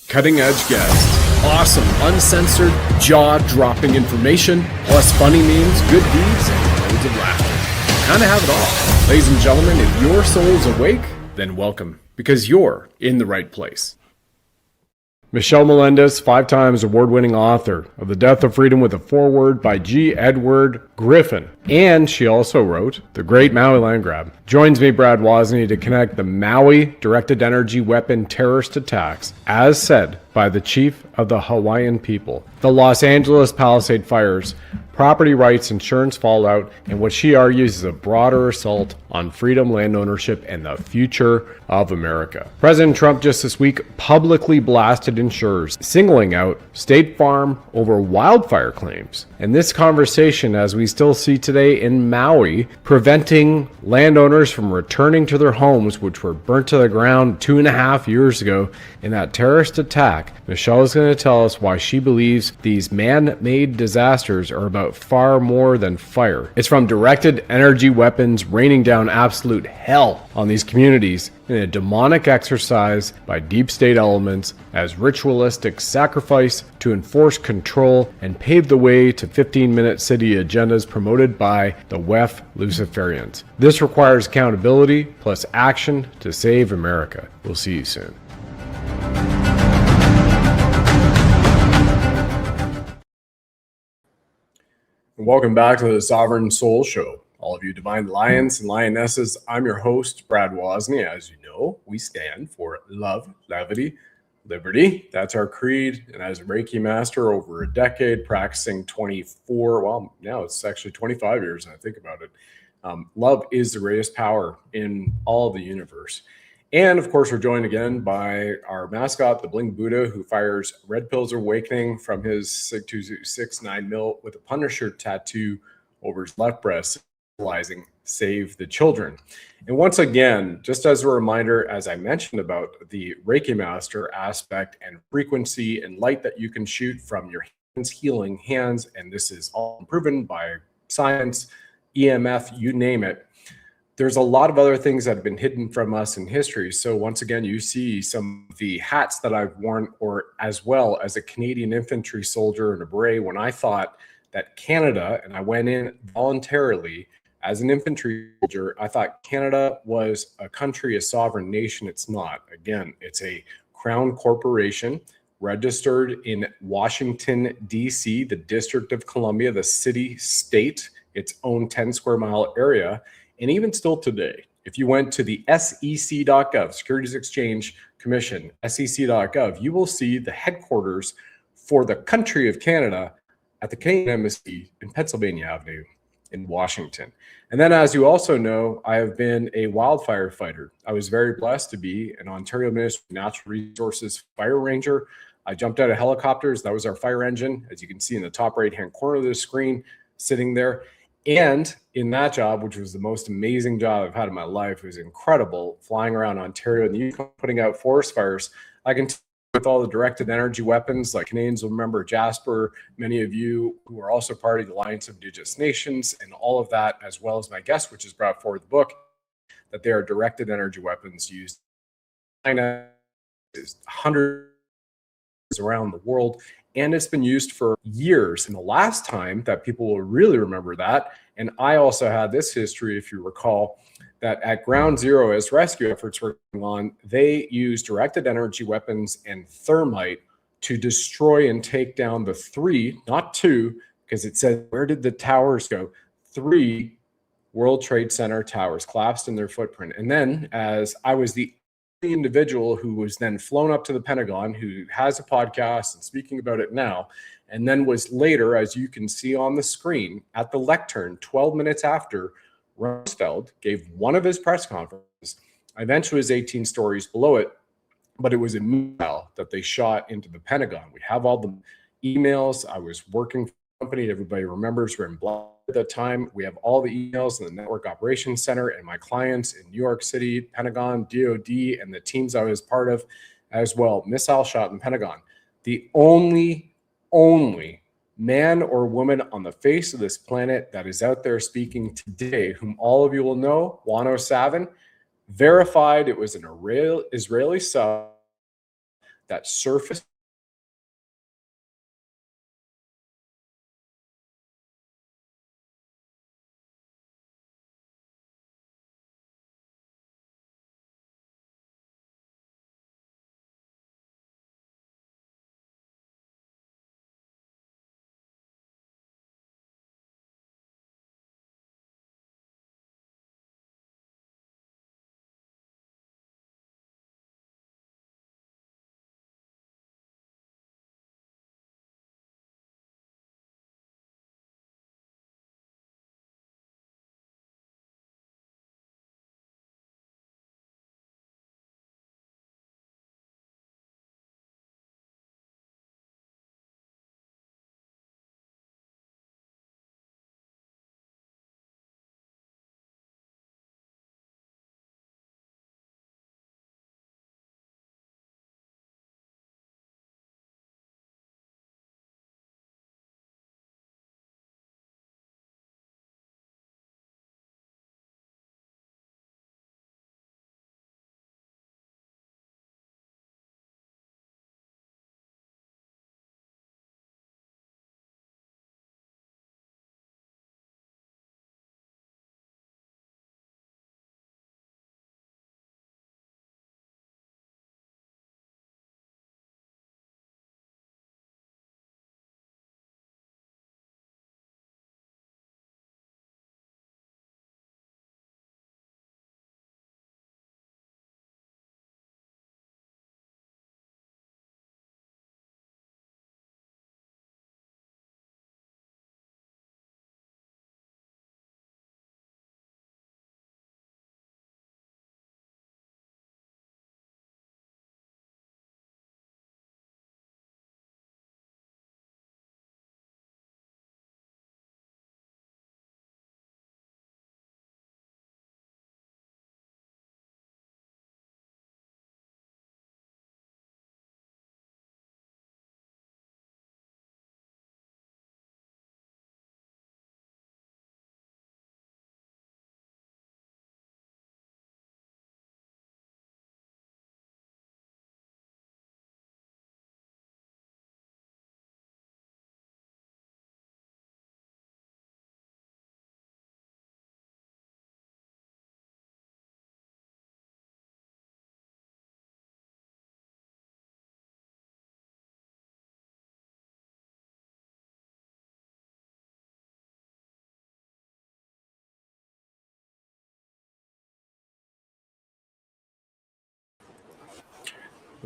Cutting edge guests, awesome, uncensored, jaw-dropping information, plus funny memes, good deeds, and loads of laughter. Kind of have it all. Ladies and gentlemen, if your soul's awake, then welcome, because you're in the right place. Michelle Melendez, 5 times award-winning author of The Death of Freedom with a Foreword by G. Edward Griffin. And she also wrote The Great Maui Land Grab. Joins me, Brad Wozny, to connect the Maui directed energy weapon terrorist attacks, as said by the chief of the Hawaiian people, the Los Angeles Palisade fires, property rights, insurance fallout, and what she argues is a broader assault on freedom, land ownership, and the future of America. President Trump just this week publicly blasted insurers, singling out State Farm over wildfire claims. And this conversation, as we still see today in Maui, preventing landowners from returning to their homes, which were burnt to the ground 2.5 years ago in that terrorist attack. Michelle is going to tell us why she believes these man-made disasters are about far more than fire. It's from directed energy weapons raining down absolute hell on these communities in a demonic exercise by deep state elements as ritualistic sacrifice to enforce control and pave the way to 15-minute city agendas promoted by the WEF Luciferians. This requires accountability plus action to save America. We'll see you soon. Welcome back to the Sovereign Soul Show. All of you divine lions and lionesses, I'm your host, Brad Wozny. As you know, we stand for love, levity, liberty. That's our creed. And as a Reiki master over a decade, practicing 24, well, now it's actually 25 years, and I think about it. Love is the greatest power in all the universe. And of course, we're joined again by our mascot, the Bling Buddha, who fires red pills awakening from his 6.9 mil with a Punisher tattoo over his left breast, symbolizing save the children. And once again, just as a reminder, as I mentioned about the Reiki Master aspect and frequency and light that you can shoot from your hands, healing hands, and this is all proven by science, EMF, you name it. There's a lot of other things that have been hidden from us in history. So once again, you see some of the hats that I've worn, or as well as a Canadian infantry soldier in a beret, when I thought that Canada, and I went in voluntarily as an infantry soldier, I thought Canada was a country, a sovereign nation. It's not. Again, it's a crown corporation registered in Washington, D.C., the District of Columbia, the city, state, its own 10 square mile area. And even still today, if you went to the SEC.gov, Securities Exchange Commission, SEC.gov, you will see the headquarters for the country of Canada at the Canadian Embassy in Pennsylvania Avenue in Washington. And then, as you also know, I have been a wildfire fighter. I was very blessed to be an Ontario Ministry of Natural Resources fire ranger. I jumped out of helicopters. That was our fire engine, as you can see in the top right-hand corner of the screen, sitting there. And in that job, which was the most amazing job I've had in my life, it was incredible, flying around Ontario and the Yukon, putting out forest fires. I can tell you with all the directed energy weapons, like Canadians will remember Jasper, many of you who are also part of the Alliance of Indigenous Nations and all of that, as well as my guest, which has brought forward the book, that they are directed energy weapons used in China, hundreds around the world. And it's been used for years. And the last time that people will really remember that, and I also had this history, if you recall, that at Ground Zero, as rescue efforts were going on, they used directed energy weapons and thermite to destroy and take down the 3, not 2, because it said, where did the towers go? 3 World Trade Center towers collapsed in their footprint. And then, as I was the individual who was then flown up to the Pentagon, who has a podcast and speaking about it now, and then was later, as you can see on the screen, at the lectern 12 minutes after Rumsfeld gave one of his press conferences. Eventually, it was 18 stories below it, but it was a missile that they shot into the Pentagon. We have all the emails. I was working for a company, everybody remembers, we're in Black at that time. We have all the emails in the Network Operations Center, and my clients in New York City, Pentagon, DOD, and the teams I was part of as well. Missile shot in the Pentagon. The only man or woman on the face of this planet that is out there speaking today, whom all of you will know, Wano Savin, verified it was an Israeli sub that surface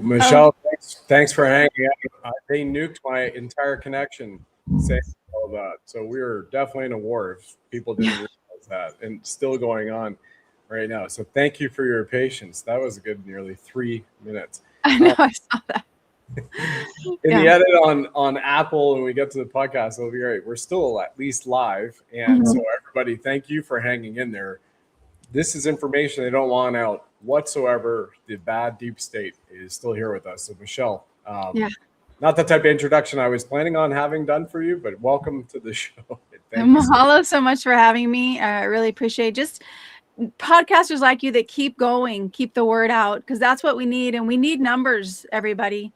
Michelle, thanks for hanging out. They nuked my entire connection saying all that. So we were definitely in a war if people didn't realize that, and still going on right now. So thank you for your patience. That was a good nearly 3 minutes. I know, I saw that. In the edit on Apple, and we get to the podcast, it'll be great. We're still at least live. And so everybody, thank you for hanging in there. This is information they don't want out whatsoever. The bad deep state is still here with us. So Michelle, not the type of introduction I was planning on having done for you, but welcome to the show. Mahalo so much for having me. I really appreciate just podcasters like you that keep going, keep the word out, because that's what we need. And we need numbers, everybody.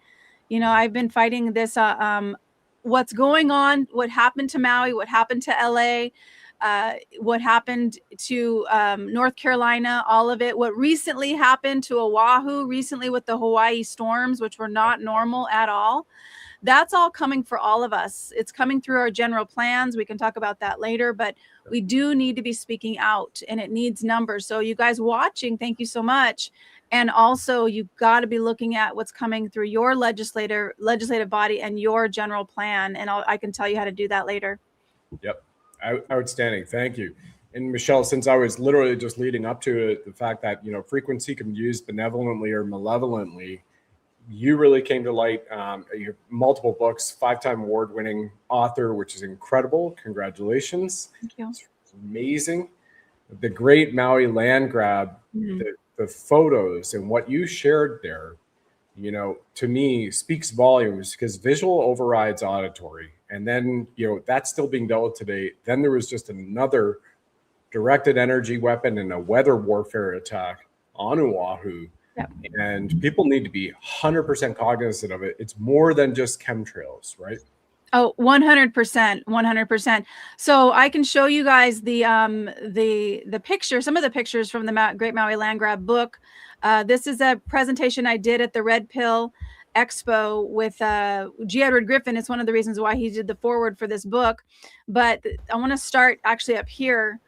You know, I've been fighting this, what's going on, what happened to Maui, what happened to LA, what happened to North Carolina, all of it. What recently happened to Oahu recently with the Hawaii storms, which were not normal at all. That's all coming for all of us. It's coming through our general plans. We can talk about that later, but we do need to be speaking out, and it needs numbers. So you guys watching, thank you so much. And also you've got to be looking at what's coming through your legislative body and your general plan. And I can tell you how to do that later. Yep. Outstanding. Thank you. And Michelle, since I was literally just leading up to it, the fact that, frequency can be used benevolently or malevolently, you really came to light. You have multiple books, 5-time award-winning author, which is incredible. Congratulations. Thank you. It's amazing. The Great Maui Land Grab, the photos and what you shared there, to me speaks volumes, because visual overrides auditory. And then, that's still being dealt with today. Then there was just another directed energy weapon and a weather warfare attack on Oahu Yep. And people need to be 100% cognizant of it. It's more than just chemtrails, right? Oh, 100%, 100%. So I can show you guys the picture, some of the pictures from the Great Maui Land Grab book. This is a presentation I did at the Red Pill Expo with G. Edward Griffin. It's one of the reasons why he did the foreword for this book. But I want to start actually up here.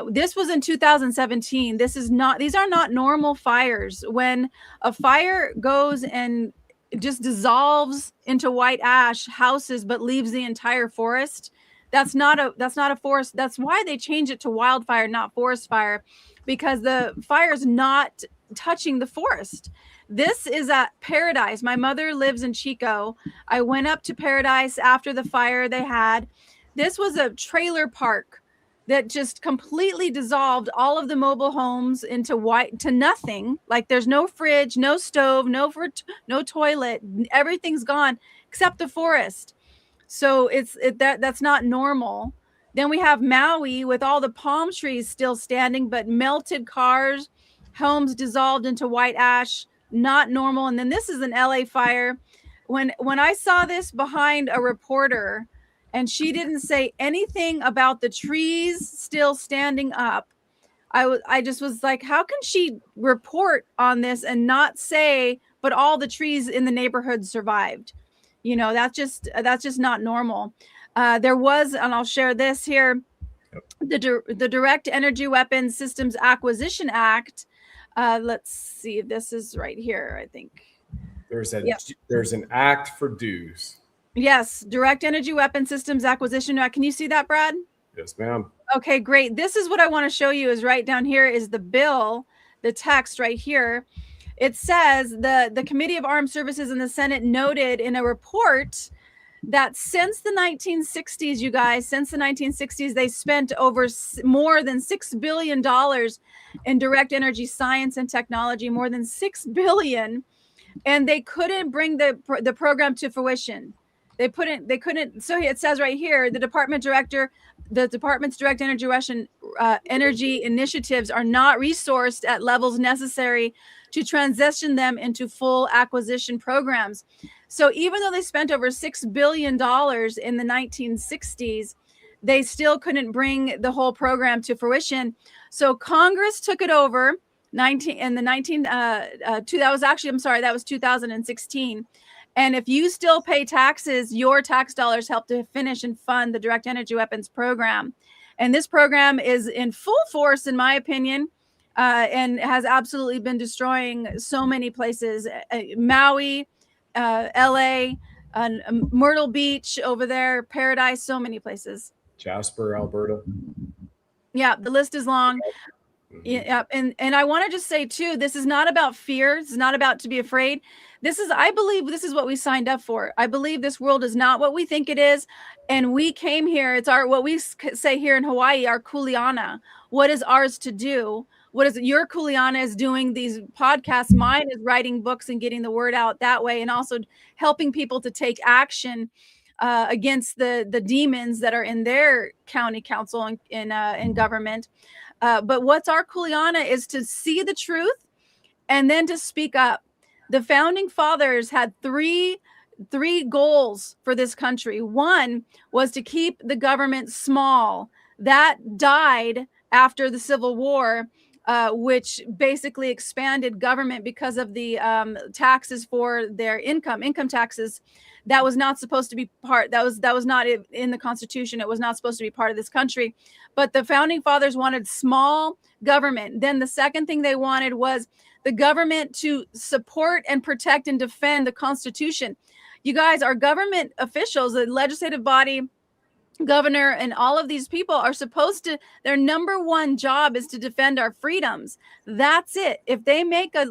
This was in 2017. These are not normal fires. When a fire goes and just dissolves into white ash houses, but leaves the entire forest, that's not a forest. That's why they change it to wildfire, not forest fire, because the fire is not touching the forest. This is at Paradise. My mother lives in Chico. I went up to Paradise after the fire they had. This was a trailer park that just completely dissolved all of the mobile homes into nothing. Like there's no fridge, no stove, no toilet. Everything's gone except the forest. So that's not normal. Then we have Maui with all the palm trees still standing, but melted cars, homes dissolved into white ash, not normal. And then this is an LA fire. When I saw this behind a reporter, and she didn't say anything about the trees still standing up, I just was like, how can she report on this and not say, but all the trees in the neighborhood survived? You know, that's just not normal. There was, and I'll share this here, the Direct Energy Weapons Systems Acquisition Act. Let's see if this is right here. I think there's an act for dues. Yes, Direct Energy Weapon Systems Acquisition Act. Can you see that, Brad? Yes, ma'am. Okay, great. This is what I want to show you is right down here is the bill, the text right here. It says the Committee of Armed Services in the Senate noted in a report that since the 1960s, you guys, since the 1960s, they spent over more than $6 billion in direct energy science and technology, more than $6 billion, and they couldn't bring the program to fruition. They couldn't. So it says right here, the department's direct energy initiatives are not resourced at levels necessary to transition them into full acquisition programs. So even though they spent over $6 billion in the 1960s, they still couldn't bring the whole program to fruition. So Congress took it over. That was 2016. And if you still pay taxes, your tax dollars help to finish and fund the Direct Energy Weapons program. And this program is in full force, in my opinion, and has absolutely been destroying so many places. Maui, LA, Myrtle Beach over there, Paradise, so many places. Jasper, Alberta. Yeah, the list is long. Yeah, and I want to just say too, this is not about fear. It's not about to be afraid. I believe this is what we signed up for. I believe this world is not what we think it is, and we came here. It's what we say here in Hawaii, our kuleana. What is ours to do? What is your kuleana is doing these podcasts. Mine is writing books and getting the word out that way, and also helping people to take action against the demons that are in their county council and in government. But what's our kuleana is to see the truth and then to speak up. The founding fathers had three goals for this country. One was to keep the government small. That died after the Civil War, which basically expanded government because of the taxes for their income taxes. That was not supposed to be part. That was not in the Constitution. It was not supposed to be part of this country. But the founding fathers wanted small government. Then the second thing they wanted was the government to support and protect and defend the Constitution. You guys, our government officials, the legislative body, governor, and all of these people are supposed to, their number one job is to defend our freedoms. That's it. If they make a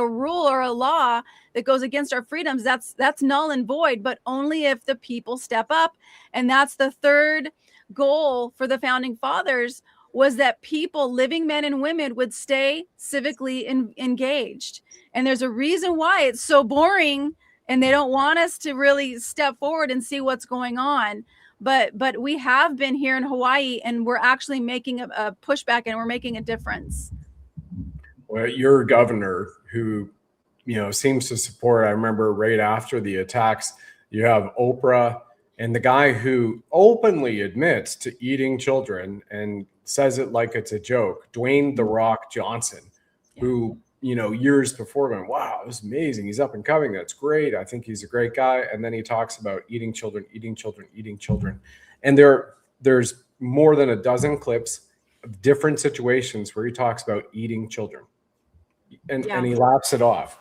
rule or a law that goes against our freedoms, that's null and void, but only if the people step up. And that's the third goal for the founding fathers, was that people, living men and women, would stay civically engaged. And there's a reason why it's so boring and they don't want us to really step forward and see what's going on. But we have been here in Hawaii, and we're actually making a pushback, and we're making a difference. Well, your governor who, seems to support. I remember right after the attacks, you have Oprah and the guy who openly admits to eating children and says it like it's a joke, Dwayne "The Rock" Johnson, who, years before went, wow, it was amazing. He's up and coming. That's great. I think he's a great guy. And then he talks about eating children, eating children, eating children. And there's more than a dozen clips of different situations where he talks about eating children. And he laughs it off.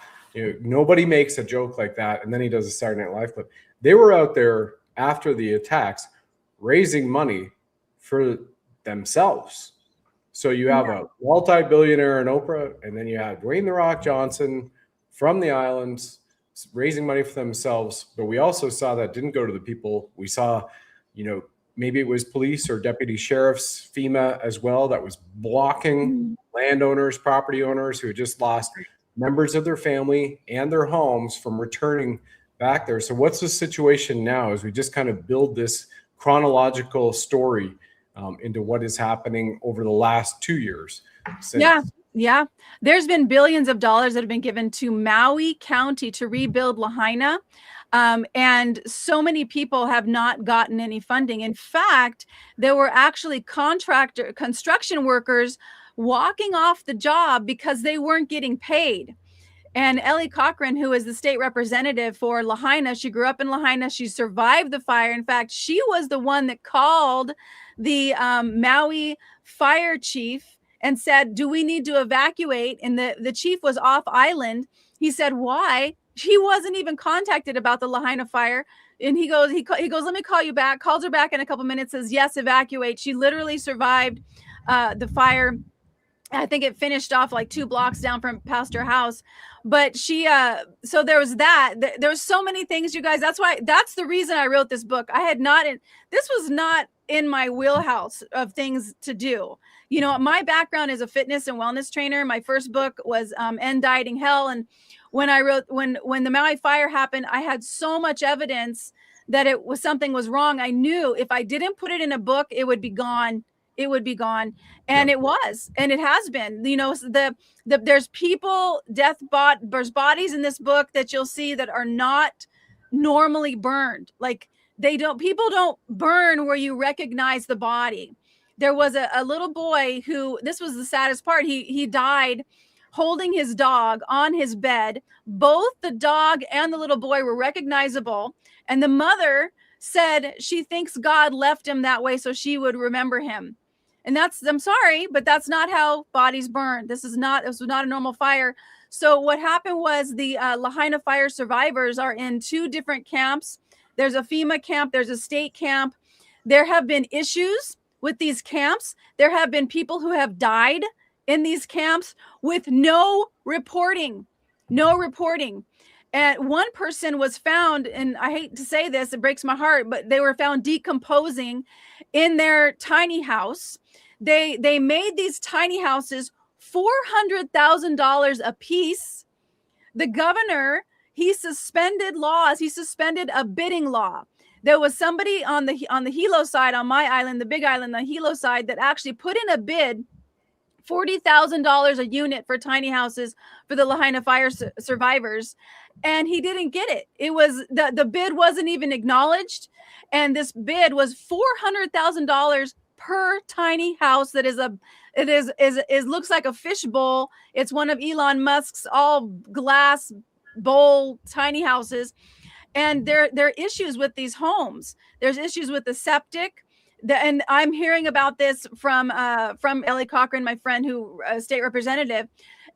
Nobody makes a joke like that. And then he does a Saturday Night Live clip. They were out there after the attacks raising money for themselves. So you have a multi-billionaire in Oprah, and then you have Dwayne "The Rock" Johnson from the islands raising money for themselves. But we also saw that didn't go to the people. We saw, maybe it was police or deputy sheriffs, FEMA as well, that was blocking landowners, property owners who had just lost members of their family and their homes from returning back there. So what's the situation now as we just kind of build this chronological story into what is happening over the last 2 years? Yeah. There's been billions of dollars that have been given to Maui County to rebuild Lahaina. And so many people have not gotten any funding. In fact, there were actually construction workers walking off the job because they weren't getting paid. And Ellie Cochran, who is the state representative for Lahaina, she grew up in Lahaina. She survived the fire. In fact, she was the one that called the Maui fire chief and said, do we need to evacuate? And the chief was off island. He said, why? He wasn't even contacted about the Lahaina fire. And he goes, let me call you back. Calls her back in a couple minutes, says, yes, evacuate. She literally survived the fire. I think it finished off like 2 blocks down from past her house. But she, so there was that. There was so many things, you guys. That's the reason I wrote this book. This was not in my wheelhouse of things to do. My background is a fitness and wellness trainer. My first book was End Dieting Hell. And when the Maui fire happened, I had so much evidence that something was wrong. I knew if I didn't put it in a book, it would be gone. It would be gone. And it was, and it has been, there's people, there's bodies in this book that you'll see that are not normally burned. Like people don't burn where you recognize the body. There was a little boy who, this was the saddest part. He died holding his dog on his bed. Both the dog and the little boy were recognizable. And the mother said she thinks God left him that way so she would remember him. And I'm sorry, but that's not how bodies burn. This was not a normal fire. So what happened was the Lahaina fire survivors are in 2 different camps. There's a FEMA camp. There's a state camp. There have been issues with these camps. There have been people who have died in these camps with no reporting. And one person was found, and I hate to say this, it breaks my heart, but they were found decomposing in their tiny house. They made these tiny houses $400,000 a piece. The governor, he suspended laws. He suspended a bidding law. There was somebody on the Hilo side, on my island, the big island, the Hilo side, that actually put in a bid, $40,000 a unit for tiny houses for the Lahaina fire survivors. And he didn't get it. It was the bid wasn't even acknowledged. And this bid was $400,000 per tiny house. That is looks like a fish bowl. It's one of Elon Musk's all glass bowl tiny houses. And there are issues with these homes. There's issues with the septic. And I'm hearing about this from Ellie Cochran, my friend, who state representative.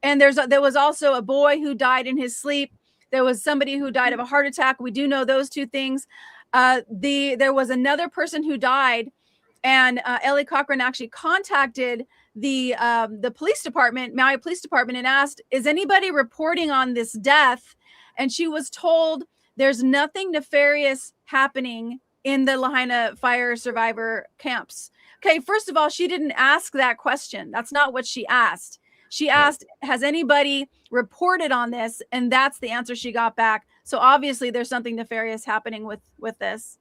And there was also a boy who died in his sleep. There was somebody who died of a heart attack. We do know those 2 things. There was another person who died, and Ellie Cochran actually contacted the police department, Maui Police Department, and asked, is anybody reporting on this death? And she was told there's nothing nefarious happening in the Lahaina fire survivor camps. Okay, first of all, she didn't ask that question. That's not what she asked. She asked, has anybody reported on this? And that's the answer she got back. So obviously there's something nefarious happening with this.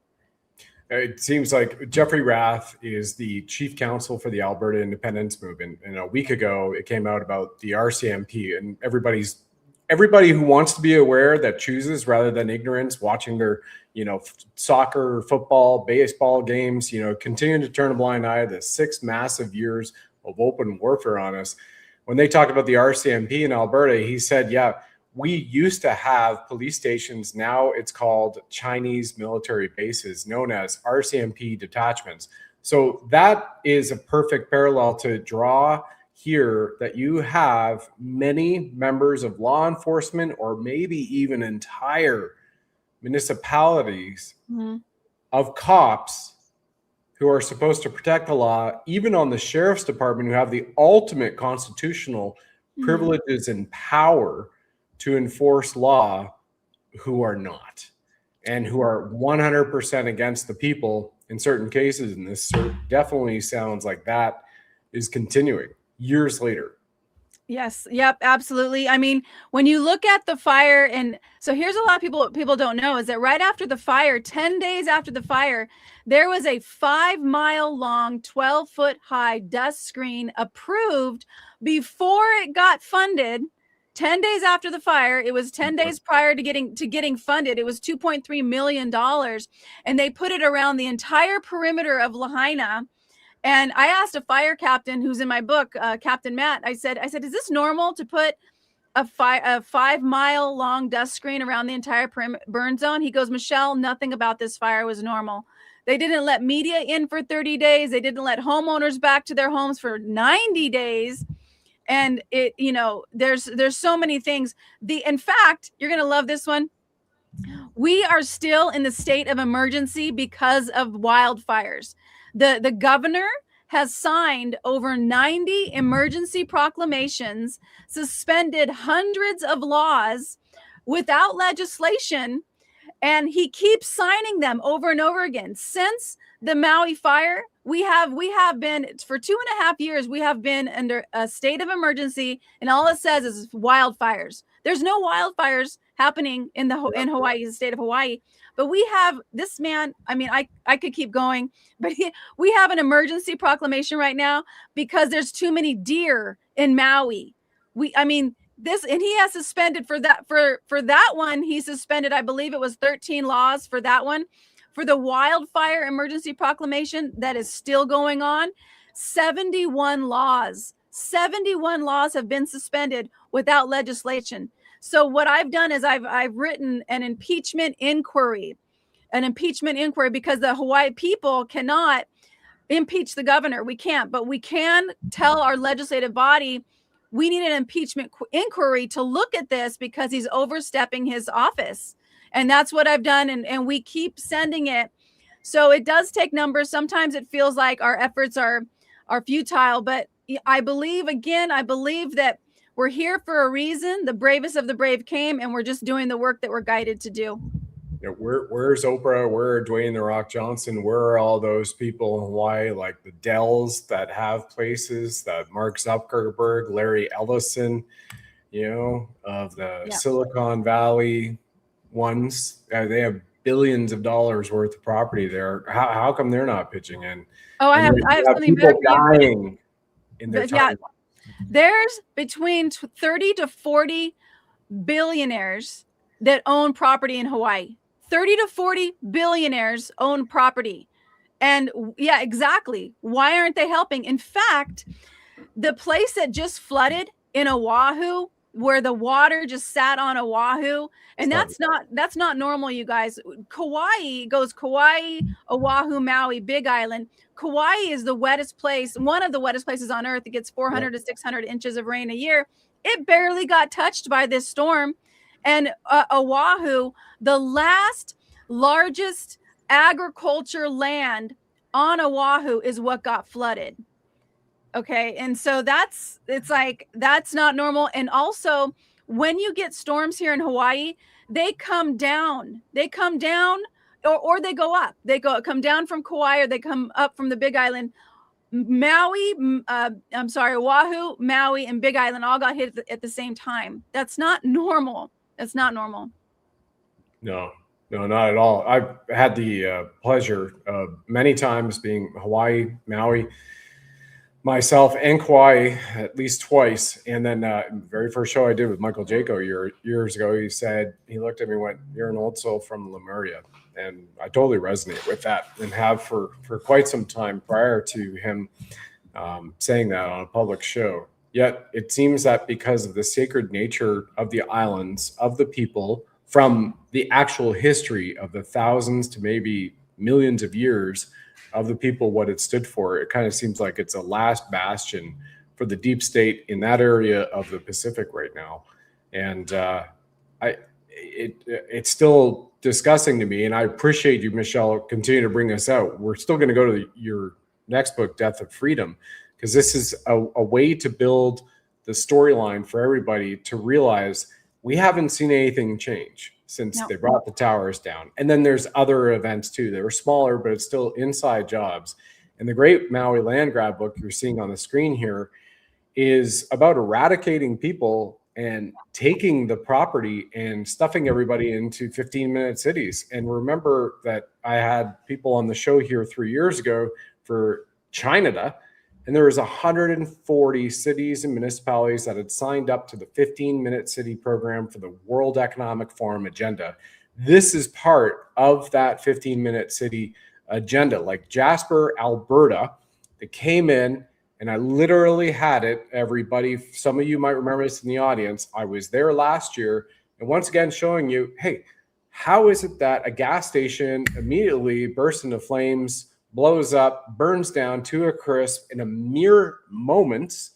It seems like Jeffrey Rath is the chief counsel for the Alberta independence movement. And a week ago, it came out about the RCMP, and everybody's everybody who wants to be aware that chooses rather than ignorance, watching their, soccer, football, baseball games, continuing to turn a blind eye to 6 massive years of open warfare on us. When they talked about the RCMP in Alberta, he said, yeah, we used to have police stations. Now it's called Chinese military bases, known as RCMP detachments. So that is a perfect parallel to draw here, that you have many members of law enforcement, or maybe even entire municipalities of cops who are supposed to protect the law, even on the sheriff's department, who have the ultimate constitutional privileges and power to enforce law, who are not, and who are 100% against the people in certain cases. And this definitely sounds like that is continuing years later. Yes. Yep. Absolutely. I mean, when you look at the fire, and so here's a lot of people don't know, is that right after the fire, 10 days after the fire, there was a 5-mile long, 12-foot high dust screen approved before it got funded. 10 days after the fire, it was 10 days prior to getting funded. It was $2.3 million. And they put it around the entire perimeter of Lahaina. And I asked a fire captain who's in my book, Captain Matt, I said, is this normal to put a 5-mile long dust screen around the entire burn zone? He goes, Michelle, nothing about this fire was normal. They didn't let media in for 30 days. They didn't let homeowners back to their homes for 90 days. And it, there's so many things. In fact, you're going to love this one. We are still in the state of emergency because of wildfires. The governor has signed over 90 emergency proclamations, suspended hundreds of laws without legislation, and he keeps signing them over and over again. Since the Maui fire, we have been, for 2.5 years, we have been under a state of emergency, and all it says is wildfires. There's no wildfires happening in Hawaii, the state of Hawaii. But we have this man, I mean, I could keep going, but we have an emergency proclamation right now because there's too many deer in Maui. And he has suspended for that one. He suspended, I believe it was 13 laws for that one. For the wildfire emergency proclamation that is still going on, 71 laws have been suspended without legislation. So what I've done is I've written an impeachment inquiry because the Hawaii people cannot impeach the governor. We can't, but we can tell our legislative body we need an impeachment inquiry to look at this because he's overstepping his office. And that's what I've done. And we keep sending it. So it does take numbers. Sometimes it feels like our efforts are futile, but I believe that we're here for a reason. The bravest of the brave came, and we're just doing the work that we're guided to do. Where's Oprah? Where are Dwayne "The Rock" Johnson? Where are all those people in Hawaii, like the Dells that have places, that Mark Zuckerberg, Larry Ellison, of the Silicon Valley ones? They have billions of dollars worth of property there. How come they're not pitching in? Oh, I have something people dying in their time. Yeah. There's between 30 to 40 billionaires that own property in Hawaii. 30 to 40 billionaires own property. And yeah, exactly. Why aren't they helping? In fact, the place that just flooded in Oahu, where the water just sat on Oahu, and that's not normal, you guys. Kauai goes Kauai, Oahu, Maui, Big Island. Kauai is the wettest place, one of the wettest places on earth. It gets 400 to 600 inches of rain a year. It barely got touched by this storm. And Oahu, the last largest agriculture land on Oahu, is what got flooded. Okay. And so that's not normal. And also, when you get storms here in Hawaii, they come down or they go up. Come down from Kauai, or they come up from the Big Island. Oahu, Maui, and Big Island all got hit at the same time. That's not normal. That's not normal. No, not at all. I've had the pleasure of many times being Hawaii, Maui, myself and Kauai at least twice. And then very first show I did with Michael Jaco years ago, he looked at me and went, "You're an old soul from Lemuria." And I totally resonate with that, and have for quite some time prior to him saying that on a public show. Yet it seems that because of the sacred nature of the islands, of the people, from the actual history of the thousands to maybe millions of years of the people, what it stood for, it kind of seems like it's a last bastion for the deep state in that area of the Pacific right now. And it's still disgusting to me. And I appreciate you, Michelle, continue to bring this out. We're still going to go to your next book, Death of Freedom, because this is a way to build the storyline for everybody to realize we haven't seen anything change since they brought the towers down. And then there's other events too. They were smaller, but it's still inside jobs. And the Great Maui Land Grab book you're seeing on the screen here is about eradicating people and taking the property and stuffing everybody into 15-minute cities. And remember that I had people on the show here 3 years ago for China, and there was 140 cities and municipalities that had signed up to the 15-minute city program for the World Economic Forum agenda. This is part of that 15-minute city agenda. Like Jasper, Alberta, that came in, and I literally had it, everybody. Some of you might remember this in the audience. I was there last year, and once again showing you, hey, how is it that a gas station immediately bursts into flames, blows up, burns down to a crisp in a mere moments,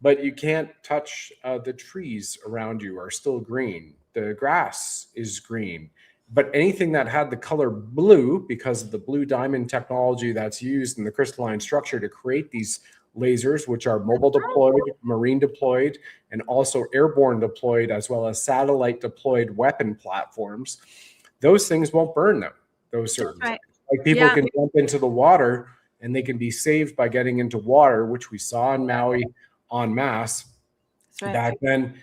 but you can't touch the trees around you are still green. The grass is green. But anything that had the color blue, because of the blue diamond technology that's used in the crystalline structure to create these lasers, which are mobile deployed, marine deployed, and also airborne deployed, as well as satellite deployed weapon platforms, those things won't burn them. Those certain things. Like people can jump into the water and they can be saved by getting into water, which we saw in Maui en masse back then.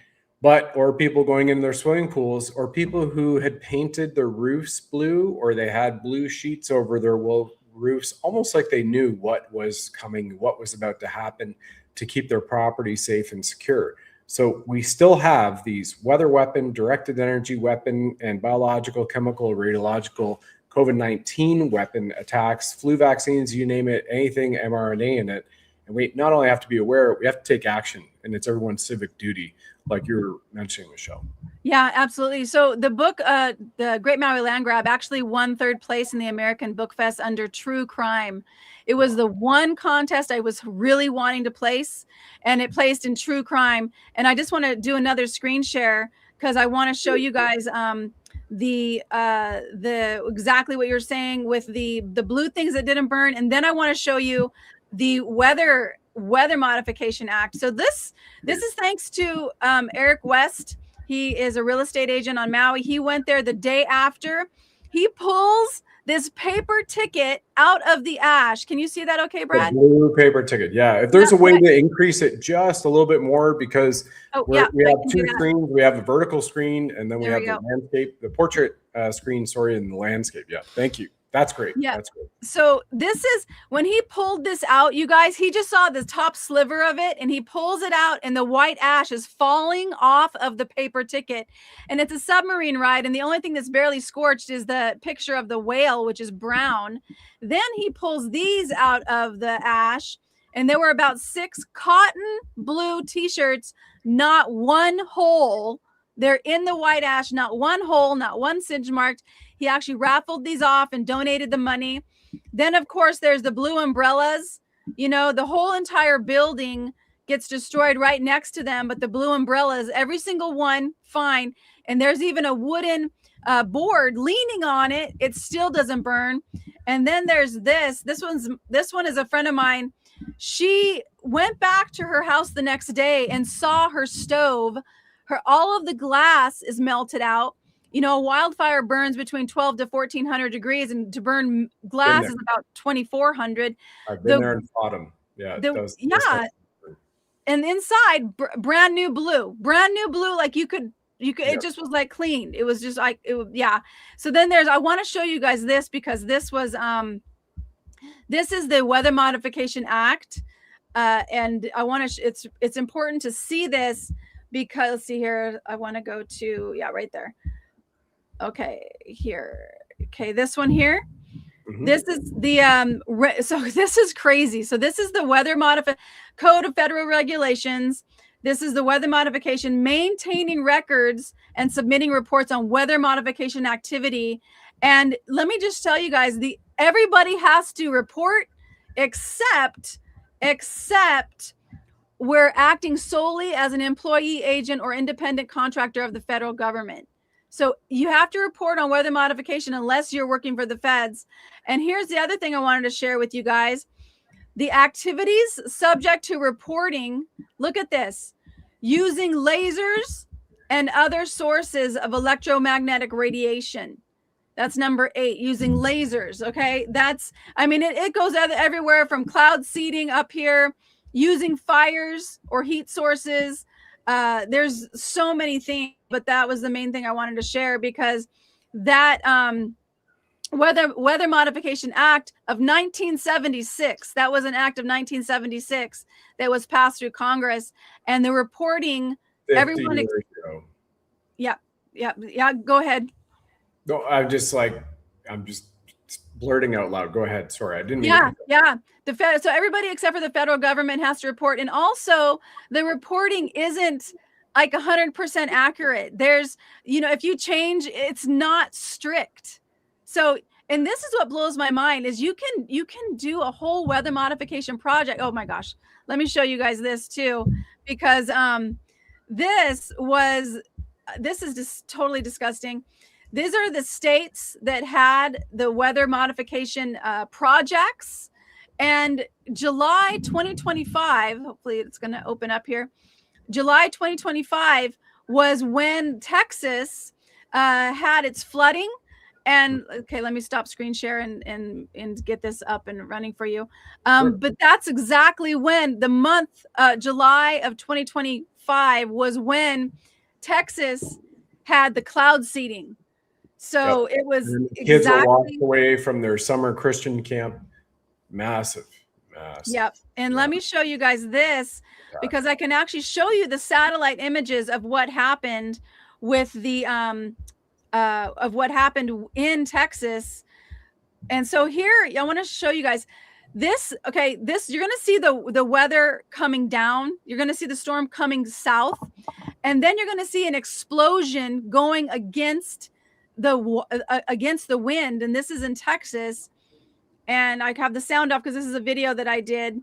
Or people going in their swimming pools, or people who had painted their roofs blue, or they had blue sheets over their roofs, almost like they knew what was coming, what was about to happen, to keep their property safe and secure. So we still have these weather weapon, directed energy weapon, and biological, chemical, radiological COVID-19 weapon attacks, flu vaccines, you name it, anything mRNA in it. And we not only have to be aware, we have to take action, and it's everyone's civic duty, like you were mentioning, Michelle. Yeah, absolutely. So the book, the Great Maui Land Grab, actually won 3rd place in the American Book Fest under true crime. It was the one contest I was really wanting to place, and it placed in true crime. And I just want to do another screen share because I want to show you guys the exactly what you're saying with the blue things that didn't burn. And then I want to show you the weather modification act. So this is thanks to Eric West. He is a real estate agent on Maui. He went there the day after. He pulls this paper ticket out of the ash. Can you see that okay, Brad? The blue paper ticket. Yeah. If there's a way to increase it just a little bit more, because we have 2 screens. We have a vertical screen, and then we have the landscape, the portrait screen, and the landscape. Yeah. Thank you. That's great. Yeah. That's great. So this is when he pulled this out, you guys, he just saw the top sliver of it, and he pulls it out, and the white ash is falling off of the paper ticket. And it's a submarine ride. And the only thing that's barely scorched is the picture of the whale, which is brown. Then he pulls these out of the ash, and there were about 6 cotton blue t-shirts, not one hole. They're in the white ash, not one hole, not one singe marked. He actually raffled these off and donated the money. Then, of course, there's the blue umbrellas. You know, the whole entire building gets destroyed right next to them, but the blue umbrellas, every single one, fine. And there's even a wooden board leaning on it. It still doesn't burn. And then there's this. This one is a friend of mine. She went back to her house the next day and saw her stove. All of the glass is melted out. You know, wildfire burns between 12 to 1400 degrees, and to burn glass is about 2400. I've been there and fought them. Yeah. And inside, brand new blue, like you could, it just was like clean. It was just like, So then I want to show you guys this, because this was, this is the Weather Modification Act. And I want to, it's important to see this because see here, I want to go to, yeah, right there. Okay, here. Okay, this one here. Mhm. This is the so this is crazy. So this is the weather code of federal regulations. This is the weather modification, maintaining records and submitting reports on weather modification activity. And let me just tell you guys, everybody has to report except we're acting solely as an employee, agent, or independent contractor of the federal government. So you have to report on weather modification unless you're working for the feds. And here's the other thing I wanted to share with you guys. The activities subject to reporting, look at this, using lasers and other sources of electromagnetic radiation. That's number 8, using lasers. Okay. That's, I mean, it goes everywhere from cloud seeding up here, using fires or heat sources. There's so many things, but that was the main thing I wanted to share because that Weather Modification Act of 1976, that was an act of 1976 that was passed through Congress, and the reporting, 50 everyone, years ago. yeah, go ahead. No, I'm just blurting out loud. Go ahead. Sorry, I didn't mean Yeah, to. yeah. So everybody except for the federal government has to report. And also the reporting isn't like 100% accurate. There's, if you change, it's not strict. So, and this is what blows my mind is you can do a whole weather modification project. Oh my gosh. Let me show you guys this too, because this is just totally disgusting. These are the states that had the weather modification projects. And July 2025, hopefully it's going to open up here. July 2025 was when Texas had its flooding. And okay, let me stop screen share and get this up and running for you. Sure. But that's exactly when the month July of 2025 was when Texas had the cloud seeding. So it was kids were walked away from their summer Christian camp. Massive. Yep. And let me show you guys this because I can actually show you the satellite images of what happened with the of what happened in Texas. And so here I want to show you guys this. Okay, this you're going to see the weather coming down. You're going to see the storm coming south, and then you're going to see an explosion going against the wind. And this is in Texas. And I have the sound off because this is a video that I did.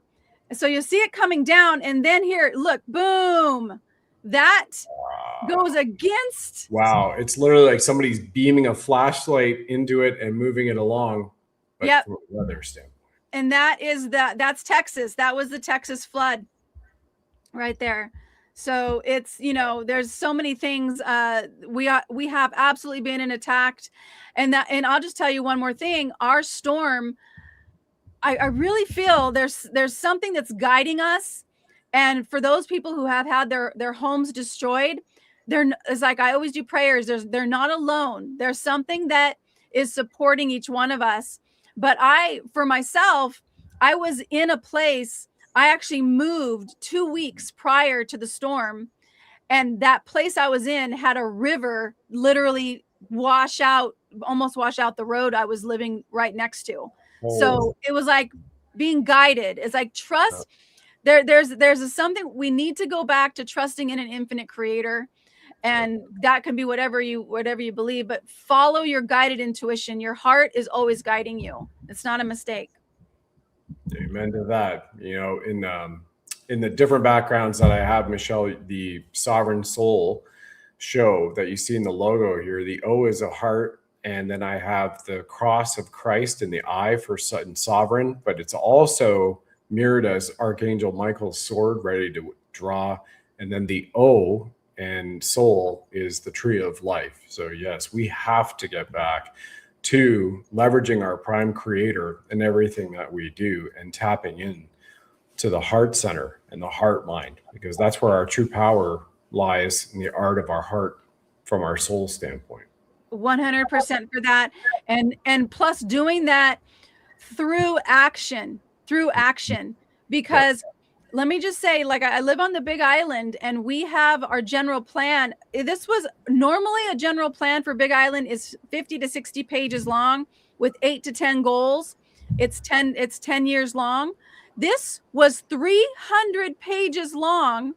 So you'll see it coming down. And then here, look, boom, that goes against. Wow. It's literally like somebody's beaming a flashlight into it and moving it along. Yep. From a weather standpoint. And that's Texas. That was the Texas flood right there. So it's, there's so many things. We have absolutely been attacked. And I'll just tell you one more thing. Our storm, I really feel there's something that's guiding us. And for those people who have had their homes destroyed, it's like I always do prayers. They're not alone. There's something that is supporting each one of us. But for myself, I was in a place. I actually moved 2 weeks prior to the storm. And that place I was in had a river literally almost wash out the road I was living right next to. Oh. So it was like being guided. It's like trust. There's something we need to go back to trusting in an infinite creator. And that can be whatever you believe, but follow your guided intuition. Your heart is always guiding you. It's not a mistake. Amen to that. In the different backgrounds that I have, Michelle, the Sovereign Soul show that you see in the logo here, the O is a heart. And then I have the cross of Christ in the I for sovereign, but it's also mirrored as Archangel Michael's sword ready to draw. And then the O and soul is the tree of life. So yes, we have to get back to leveraging our prime creator in everything that we do and tapping in to the heart center and the heart mind, because that's where our true power lies, in the art of our heart from our soul standpoint. 100% for that. And plus doing that through action, because let me just say, like, I live on the Big Island, and we have our general plan. This was normally a general plan for Big Island is 50 to 60 pages long with 8 to 10 goals. It's 10 years long. This was 300 pages long,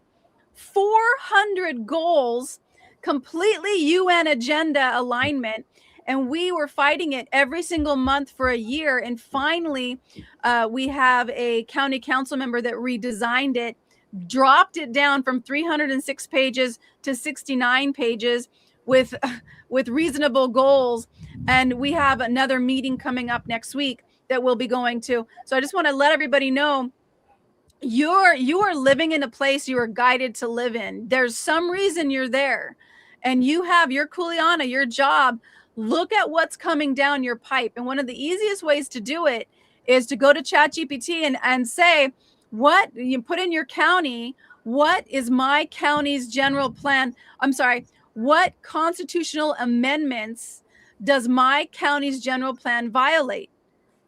400 goals, completely UN agenda alignment. And we were fighting it every single month for a year. And finally, we have a county council member that redesigned it, dropped it down from 306 pages to 69 pages with reasonable goals. And we have another meeting coming up next week that we'll be going to. So I just want to let everybody know, you are living in a place you are guided to live in. There's some reason you're there, and you have your kuleana, your job. Look at what's coming down your pipe. And one of the easiest ways to do it is to go to ChatGPT and say, what you put in your county, what is my county's general plan? I'm sorry, what constitutional amendments does my county's general plan violate?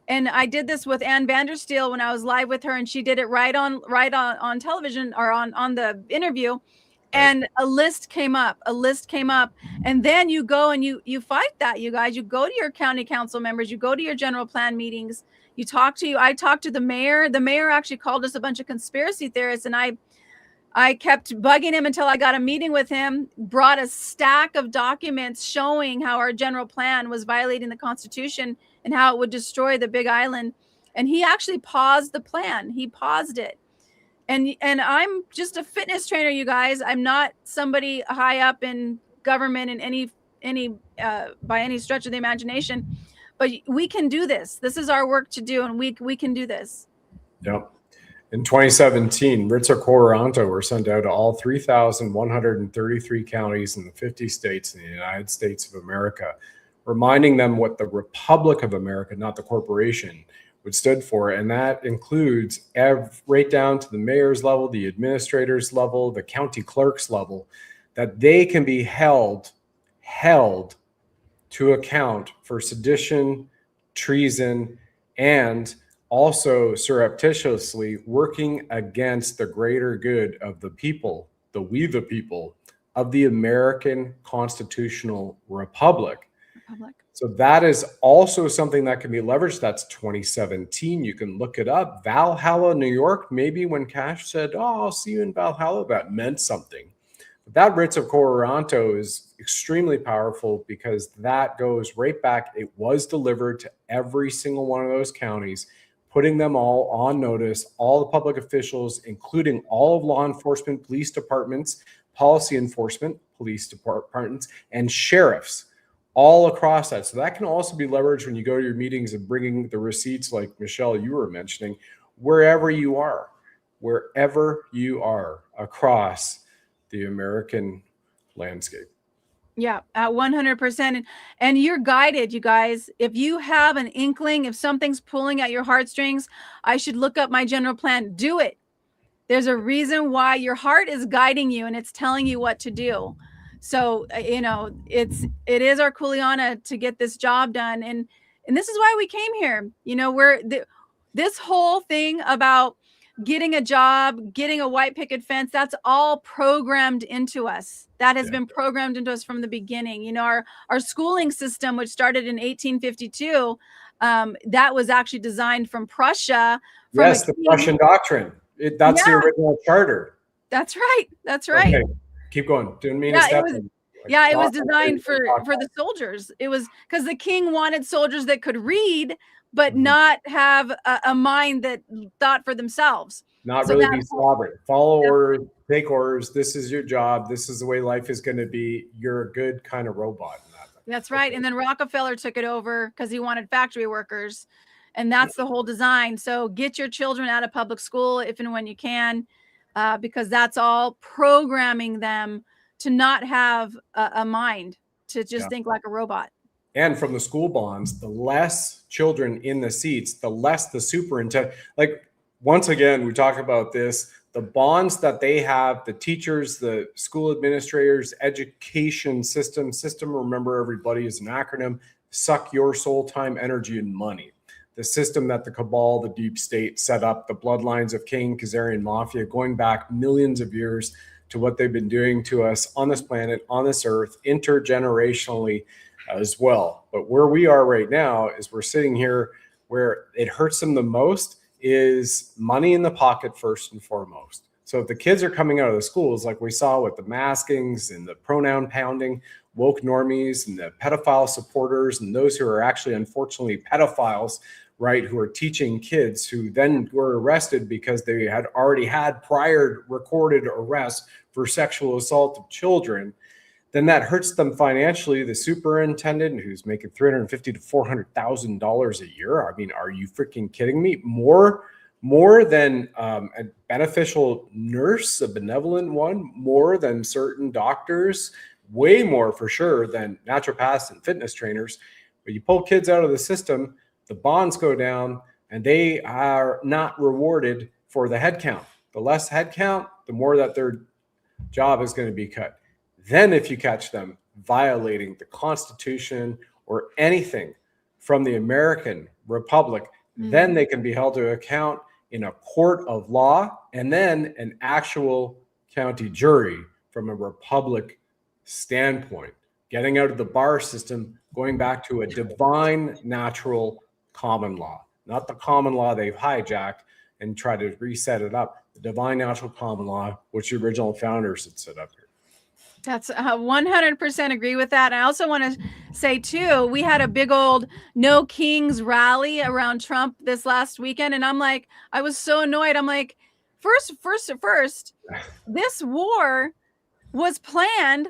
And I did this with Ann Vandersteel when I was live with her, and she did it right on television, or on the interview. And a list came up, and then you go and you fight that, you guys. You go to your county council members, you go to your general plan meetings, I talked to the mayor. The mayor actually called us a bunch of conspiracy theorists, and I kept bugging him until I got a meeting with him, brought a stack of documents showing how our general plan was violating the Constitution and how it would destroy the Big Island. And he actually paused the plan. He paused it. And I'm just a fitness trainer, you guys. I'm not somebody high up in government in any by any stretch of the imagination. But we can do this. This is our work to do, and we can do this. Yep. In 2017, writs of quoranto were sent out to all 3,133 counties in the 50 states in the United States of America, reminding them what the Republic of America, not the corporation, would stood for. And that includes right down to the mayor's level, the administrator's level, the county clerk's level, that they can be held to account for sedition, treason, and also surreptitiously working against the greater good of the people, we the people of the American Constitutional Republic. So that is also something that can be leveraged. That's 2017. You can look it up. Valhalla, New York. Maybe when Cash said, "Oh, I'll see you in Valhalla," that meant something. But that writs of quoranto is extremely powerful because that goes right back. It was delivered to every single one of those counties, putting them all on notice, all the public officials, including all of law enforcement, police departments, policy enforcement, police departments, and sheriffs all across that. So that can also be leveraged when you go to your meetings and bringing the receipts, like Michelle, you were mentioning, wherever you are across the American landscape. Yeah, at 100%. And you're guided, you guys. If you have an inkling, if something's pulling at your heartstrings, I should look up my general plan. Do it. There's a reason why your heart is guiding you and it's telling you what to do. So, it is our kuleana to get this job done. And this is why we came here. This whole thing about getting a job, getting a white picket fence, that's all programmed into us. That has been programmed into us from the beginning. Our schooling system, which started in 1852, that was actually designed from Prussia. Yes, the Prussian doctrine. That's the original charter. That's right. Okay. Keep going. Didn't mean to step in. Yeah, it was designed for the soldiers. It was because the king wanted soldiers that could read, but not have a mind that thought for themselves. Not really be sovereign. Follow orders, take orders. This is your job. This is the way life is going to be. You're a good kind of robot. That's right. And then Rockefeller took it over because he wanted factory workers. And that's the whole design. So get your children out of public school if and when you can, because that's all programming them to not have a mind, to just think like a robot. And from the school bonds, the less children in the seats, the less the superintendent. Like, once again, we talk about this, the bonds that they have, the teachers, the school administrators, education system, remember everybody is an acronym, suck your soul, time, energy, and money. the system that the cabal, the deep state set up, the bloodlines of King Khazarian Mafia, going back millions of years to what they've been doing to us on this planet, on this earth, intergenerationally as well. But where we are right now is we're sitting here where it hurts them the most is money in the pocket first and foremost. So if the kids are coming out of the schools, like we saw with the maskings and the pronoun pounding, woke normies and the pedophile supporters and those who are actually unfortunately pedophiles, right, who are teaching kids who then were arrested because they had already had prior recorded arrests for sexual assault of children, then that hurts them financially. The superintendent who's making $350,000 to $400,000 a year. I mean, are you freaking kidding me? More than a beneficial nurse, a benevolent one, more than certain doctors, way more for sure than naturopaths and fitness trainers. But you pull kids out of the system, the bonds go down, and they are not rewarded for the head count. The less head count, the more that their job is going to be cut. Then if you catch them violating the Constitution or anything from the American Republic, then they can be held to account in a court of law and then an actual county jury from a republic standpoint, getting out of the bar system, going back to a divine natural common law, not the common law they've hijacked and tried to reset it up, the divine natural common law, which the original founders had set up here. That's 100% agree with that. I also want to say too, we had a big old No Kings rally around Trump this last weekend. And I'm like, I was so annoyed. I'm like, first, this war was planned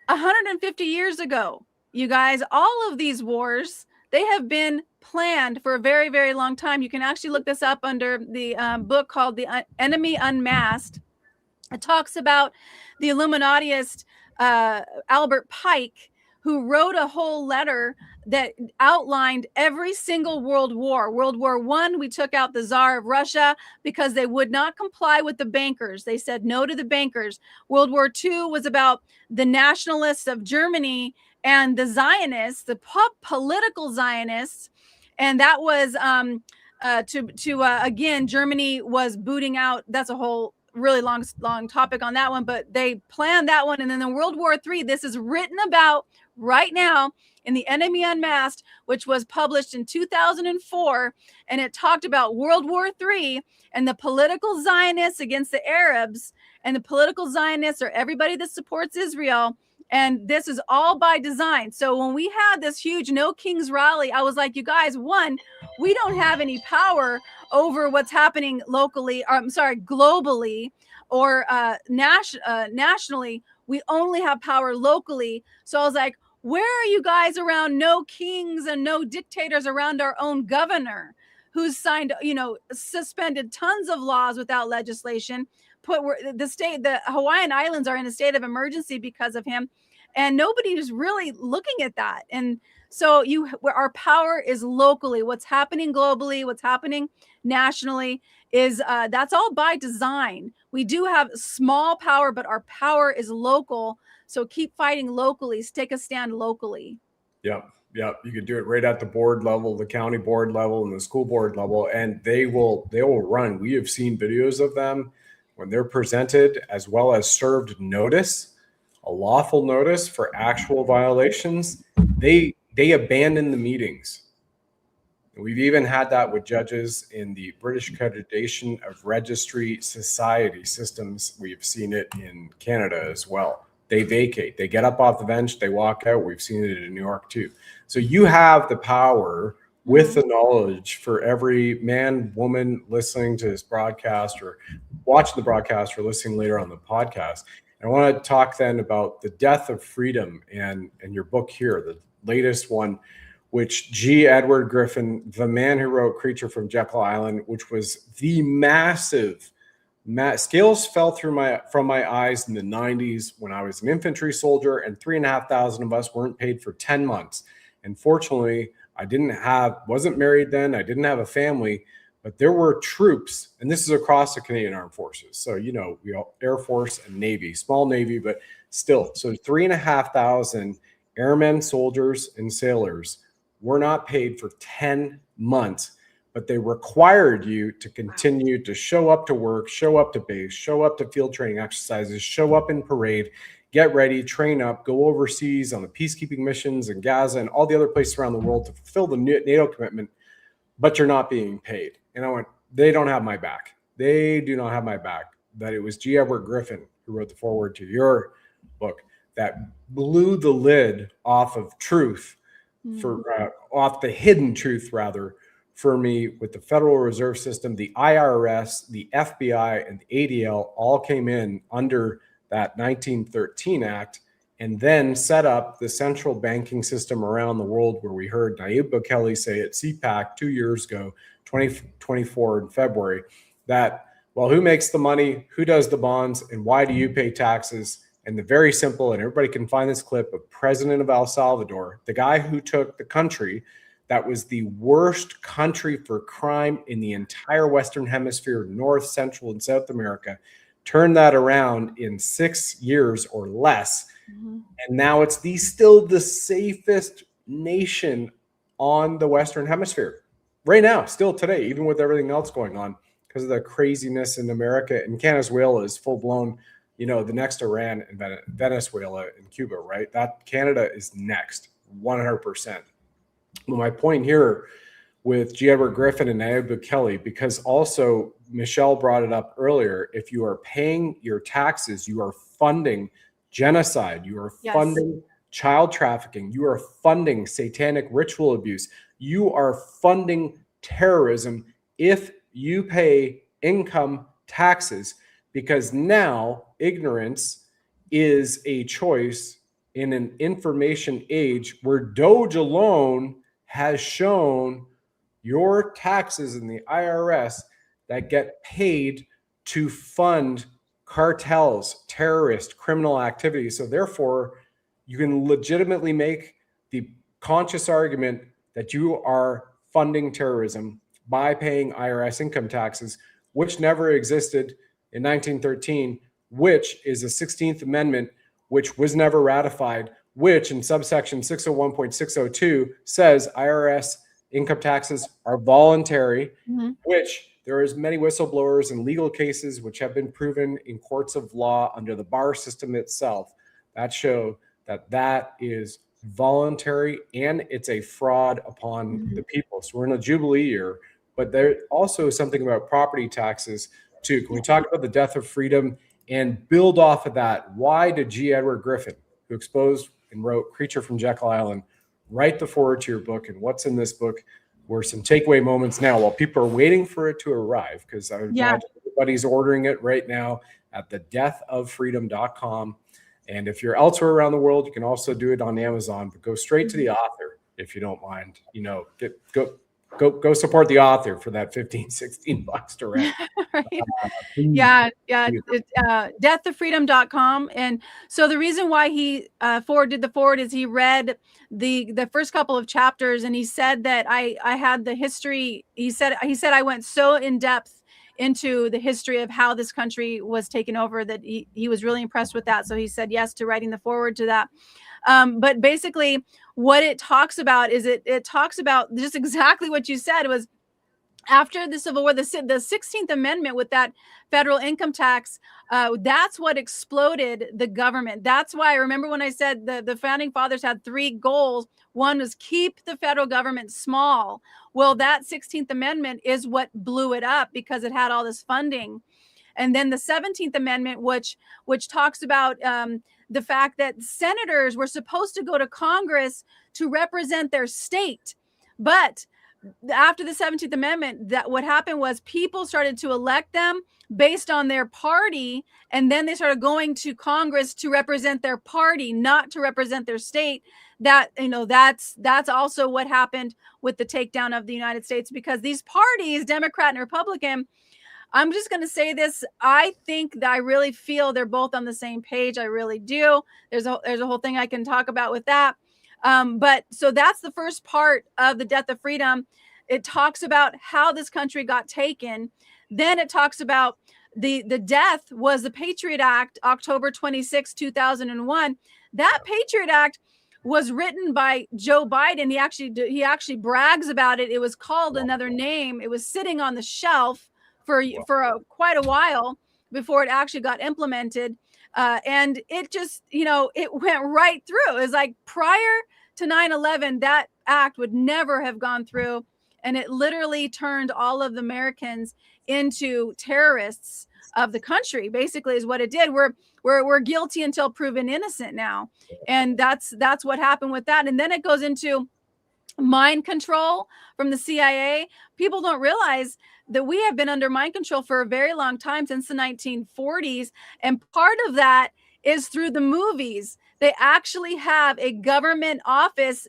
150 years ago. You guys, all of these wars, they have been planned for a very, very long time. You can actually look this up under the book called The Enemy Unmasked. It talks about the Illuminatiist Albert Pike, who wrote a whole letter that outlined every single world war. World War I, we took out the Tsar of Russia because they would not comply with the bankers. They said no to the bankers. World War II was about the nationalists of Germany and the Zionists, the political Zionists. And that was again, Germany was booting out. That's a whole really long topic on that one, but they planned that one. And then in World War III, this is written about right now in The Enemy Unmasked, which was published in 2004. And it talked about World War III and the political Zionists against the Arabs. And the political Zionists are everybody that supports Israel. And this is all by design. So when we had this huge No Kings rally, I was like, you guys, one, we don't have any power over what's happening locally, or I'm sorry, globally or nationally. We only have power locally. So I was like, where are you guys around no kings and no dictators around our own governor who's signed, suspended tons of laws without legislation? The Hawaiian Islands are in a state of emergency because of him, and nobody's really looking at that. And so our power is locally. What's happening globally, what's happening nationally is that's all by design. We do have small power, but our power is local. So keep fighting locally. Take a stand locally. Yeah. You can do it right at the board level, the county board level, and the school board level, and they will run. We have seen videos of them when they're presented, as well as served notice, a lawful notice for actual violations. They abandon the meetings. We've even had that with judges in the British Accreditation of Registry Society systems. We've seen it in Canada as well. They vacate. They get up off the bench. They walk out. We've seen it in New York too. So you have the power with the knowledge for every man, woman listening to this broadcast or watching the broadcast or listening later on the podcast. And I want to talk then about the death of freedom and your book here, the latest one, which G. Edward Griffin, the man who wrote Creature from Jekyll Island, which was the massive scales fell from my eyes in the 90s when I was an infantry soldier, and 3,500 of us weren't paid for 10 months. And fortunately, I wasn't married then. I didn't have a family, but there were troops, and this is across the Canadian Armed Forces. So, we all Air Force and Navy, small Navy, but still. So 3,500 airmen, soldiers, and sailors were not paid for 10 months but they required you to continue to show up to work, show up to base, show up to field training exercises, show up in parade, get ready, train up, go overseas on the peacekeeping missions in Gaza and all the other places around the world to fulfill the NATO commitment, but you're not being paid. And I went, they don't have my back. They do not have my back. That it was G. Edward Griffin who wrote the foreword to your book that blew the lid off of truth, off the hidden truth, rather, for me with the Federal Reserve System, the IRS, the FBI, and the ADL all came in under that 1913 Act and then set up the central banking system around the world, where we heard Nayib Bukele say at CPAC 2 years ago, 2024 in February, that, well, who makes the money, who does the bonds, and why do you pay taxes? And the very simple, and everybody can find this clip of President of El Salvador, the guy who took the country that was the worst country for crime in the entire Western Hemisphere, North, Central, and South America, turned that around in 6 years or less. And now it's still the safest nation on the Western Hemisphere right now, still today, even with everything else going on because of the craziness in America. And Venezuela is full blown, the next Iran and Venezuela and Cuba, right? That Canada is next, 100%. Well, my point here with G. Edward Griffin and Nayib Bukele, because also Michelle brought it up earlier, if you are paying your taxes, you are funding genocide, you are funding child trafficking, you are funding satanic ritual abuse, you are funding terrorism if you pay income taxes, because now ignorance is a choice in an information age where Doge alone has shown your taxes in the IRS that get paid to fund cartels, terrorist, criminal activity. So therefore, you can legitimately make the conscious argument that you are funding terrorism by paying IRS income taxes, which never existed in 1913, which is a 16th Amendment, which was never ratified, which in subsection 601.602 says IRS income taxes are voluntary, which there is many whistleblowers and legal cases which have been proven in courts of law under the bar system itself that show that that is voluntary and it's a fraud upon the people. So we're in a Jubilee year, but there also is something about property taxes too. Can we talk about the death of freedom and build off of that? Why did G. Edward Griffin, who exposed and wrote Creature from Jekyll Island, write the foreword to your book? And what's in this book were some takeaway moments now while people are waiting for it to arrive? Because I imagine everybody's ordering it right now at thedeathoffreedom.com. And if you're elsewhere around the world, you can also do it on Amazon, but go straight to the author if you don't mind. Go support the author for that $15-16 to rent. Right. Deathoffreedom.com. And so the reason why he did the foreword is he read the first couple of chapters, and he said that I had the history. He said I went so in depth into the history of how this country was taken over that he was really impressed with that. So he said yes to writing the foreword to that. But basically what it talks about is it talks about just exactly what you said. It was after the Civil War, the 16th Amendment with that federal income tax, that's what exploded the government. That's why I remember when I said the founding fathers had 3 goals. One was keep the federal government small. Well, that 16th Amendment is what blew it up because it had all this funding. And then the 17th Amendment, which talks about the fact that senators were supposed to go to Congress to represent their state. But after the 17th Amendment, that what happened was people started to elect them based on their party, and then they started going to Congress to represent their party, not to represent their state. That's also what happened with the takedown of the United States, because these parties, Democrat and Republican, I'm just going to say this. I think that I really feel they're both on the same page. I really do. There's a whole thing I can talk about with that. But so that's the first part of the Death of Freedom. It talks about how this country got taken. Then it talks about the death was the Patriot Act, October 26, 2001. That Patriot Act was written by Joe Biden. He actually brags about it. It was called another name. It was sitting on the shelf for quite a while before it actually got implemented. And it just, it went right through. It was like prior to 9/11, that act would never have gone through. And it literally turned all of the Americans into terrorists of the country, basically, is what it did. We're guilty until proven innocent now. And that's what happened with that. And then it goes into mind control from the CIA. People don't realize that we have been under mind control for a very long time, since the 1940s. And part of that is through the movies. They actually have a government office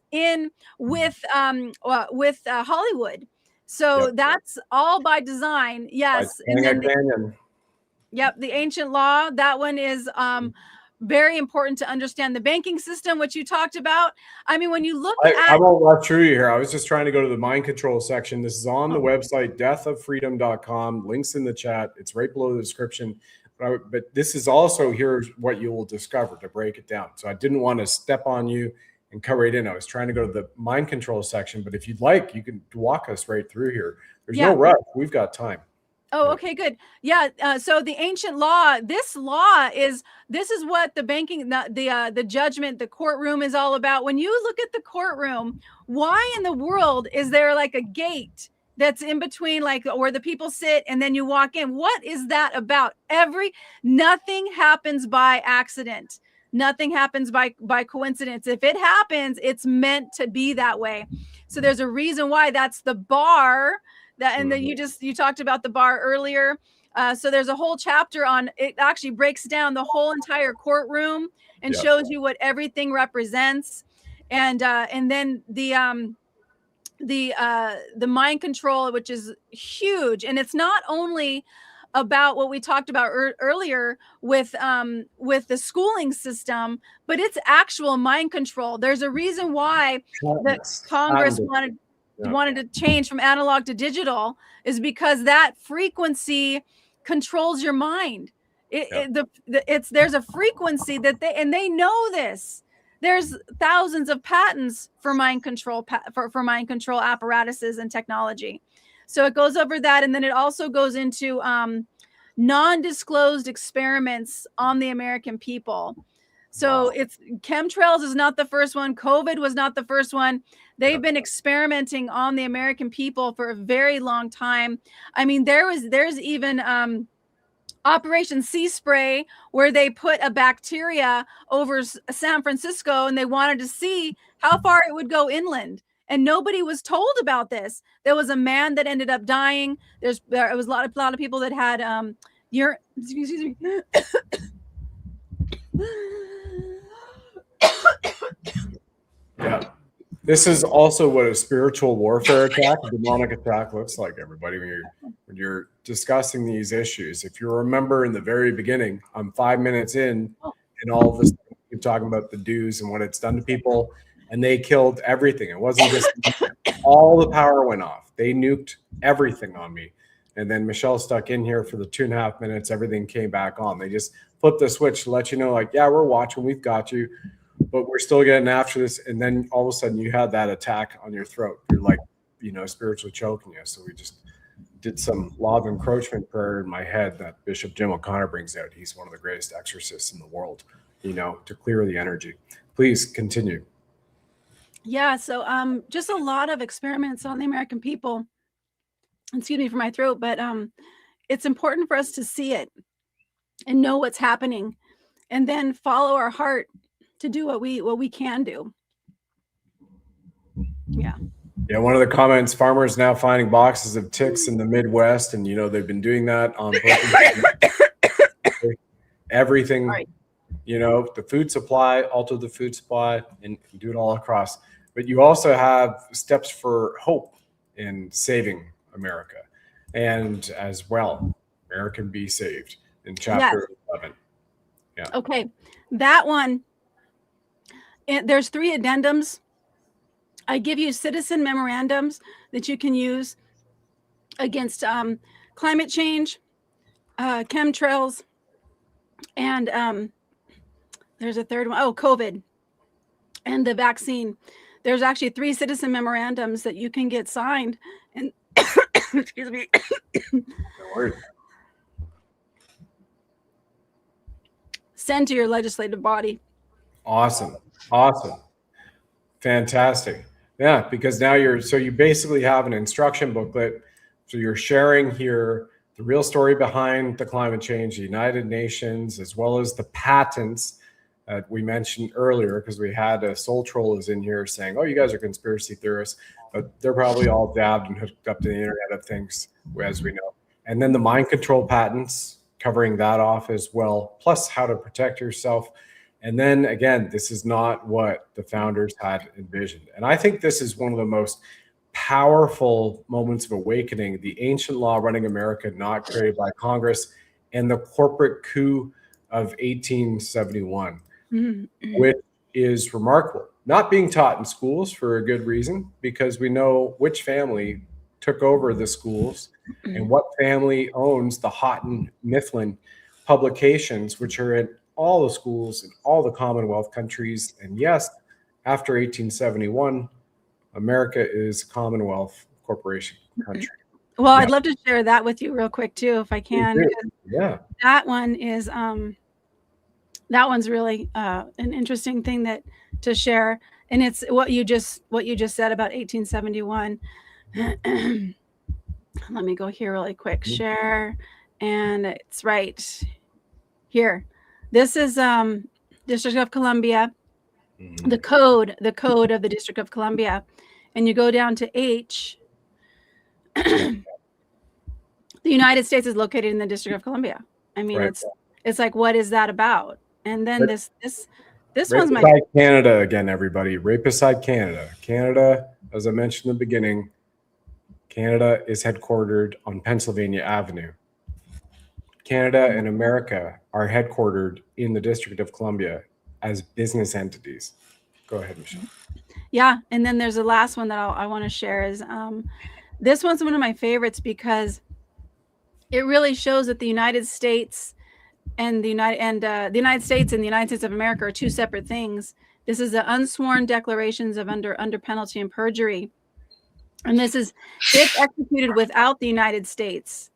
with Hollywood. So that's all by design. Yes. And then the ancient law, that one is very important to understand. The banking system, which you talked about. I mean, when you look I won't rush through you here. I was just trying to go to the mind control section. This is on the website, deathoffreedom.com. Links in the chat. It's right below the description. But this is also, here's what you will discover to break it down. So I didn't want to step on you and cut right in. I was trying to go to the mind control section, but if you'd like, you can walk us right through here. There's no rush. We've got time. Oh, okay, good. Yeah. So the ancient law, this is what the banking, the judgment, the courtroom is all about. When you look at the courtroom, why in the world is there like a gate that's in between, like where the people sit and then you walk in? What is that about? Nothing happens by accident. Nothing happens by coincidence. If it happens, it's meant to be that way. So there's a reason why. That's the bar. And then you talked about the bar earlier. So there's a whole chapter on it. Actually breaks down the whole entire courtroom and shows you what everything represents. And then the mind control, which is huge. And it's not only about what we talked about earlier with the schooling system, but it's actual mind control. There's a reason why the Congress wanted to change from analog to digital, is because that frequency controls your mind. There's a frequency that they know this. There's thousands of patents for mind control for mind control apparatuses and technology. So it goes over that, and then it also goes into non-disclosed experiments on the American people. So it's chemtrails is not the first one. COVID was not the first one. They've been experimenting on the American people for a very long time. I mean, there's even Operation Sea Spray, where they put a bacteria over San Francisco and they wanted to see how far it would go inland. And nobody was told about this. There was a man that ended up dying. There was a lot of people that had excuse me. Yeah. This is also what a spiritual warfare attack, a demonic attack looks like, everybody, when you're discussing these issues. If you remember in the very beginning, I'm 5 minutes in, and all of this, you're talking about the dues and what it's done to people, and they killed everything. It wasn't just all the power went off. They nuked everything on me. And then Michelle stuck in here for the 2.5 minutes. Everything came back on. They just flipped the switch to let you know, like, yeah, we're watching. We've got you. But we're still getting after this. And then all of a sudden you had that attack on your throat. You're like, spiritually choking you. So we just did some law of encroachment prayer in my head that Bishop Jim O'Connor brings out. He's one of the greatest exorcists in the world, to clear the energy. Please continue. Yeah. So just a lot of experiments on the American people. Excuse me for my throat, but it's important for us to see it and know what's happening, and then follow our heart to do what we can do. Yeah. One of the comments: farmers now finding boxes of ticks in the Midwest, and they've been doing that on everything. Right. The food supply, alter the food supply, and do it all across. But you also have steps for hope in saving America, and as well, America be saved in chapter 11. Yeah. Okay, that one. There's 3 addendums. I give you citizen memorandums that you can use against climate change, chemtrails, and there's a third one. Oh, COVID. and the vaccine. There's actually 3 citizen memorandums that you can get signed and excuse me. No worries. Send to your legislative body. Awesome. Fantastic. Yeah, because now you basically have an instruction booklet. So you're sharing here the real story behind the climate change, the United Nations, as well as the patents that we mentioned earlier, because we had a soul troll is in here saying, oh, you guys are conspiracy theorists, but they're probably all dabbed and hooked up to the Internet of Things, as we know. And then the mind control patents, covering that off as well, plus how to protect yourself. And then again, this is not what the founders had envisioned. And I think this is one of the most powerful moments of awakening, the ancient law running America, not created by Congress, and the corporate coup of 1871, which is remarkable. Not being taught in schools for a good reason, because we know which family took over the schools and what family owns the Houghton Mifflin publications, which are in all the schools in all the Commonwealth countries. And yes, after 1871, America is a Commonwealth corporation country. Well, I'd love to share that with you real quick too, if I can. Yeah. That one is that one's really an interesting thing to share. And it's what you just said about 1871. Let me go here really quick. Share. And it's right here. This is District of Columbia, the code of the District of Columbia. And you go down to H. The United States is located in the District of Columbia. I mean, it's like, what is that about? And then this one's my Canada again, everybody. Right beside Canada. Canada, as I mentioned in the beginning, Canada is headquartered on Pennsylvania Avenue. Canada and America are headquartered in the District of Columbia as business entities. Go ahead, Michelle. Yeah, and then there's the last one that I want to share is this one's one of my favorites because it really shows that the United States and the United States and the United States of America are two separate things. This is the unsworn declarations of under penalty and perjury. And this is, if executed without the United States,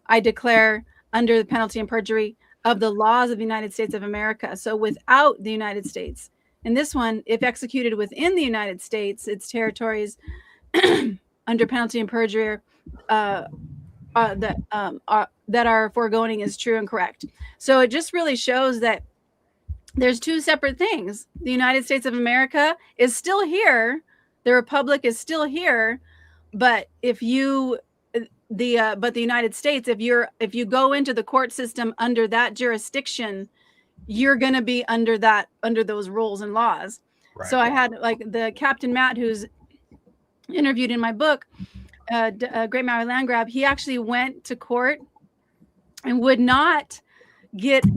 I declare under the penalty and perjury of the laws of the United States of America. So without the United States. And this one, if executed within the United States, its territories under penalty and perjury that are foregoing is true and correct. So it just really shows that there's two separate things. The United States of America is still here. The Republic is still here. But but the United States, if you go into the court system under that jurisdiction, you're going to be under those rules and laws. Right. So I had like the Captain Matt, who's interviewed in my book, Great Maui Land Grab. He actually went to court and would not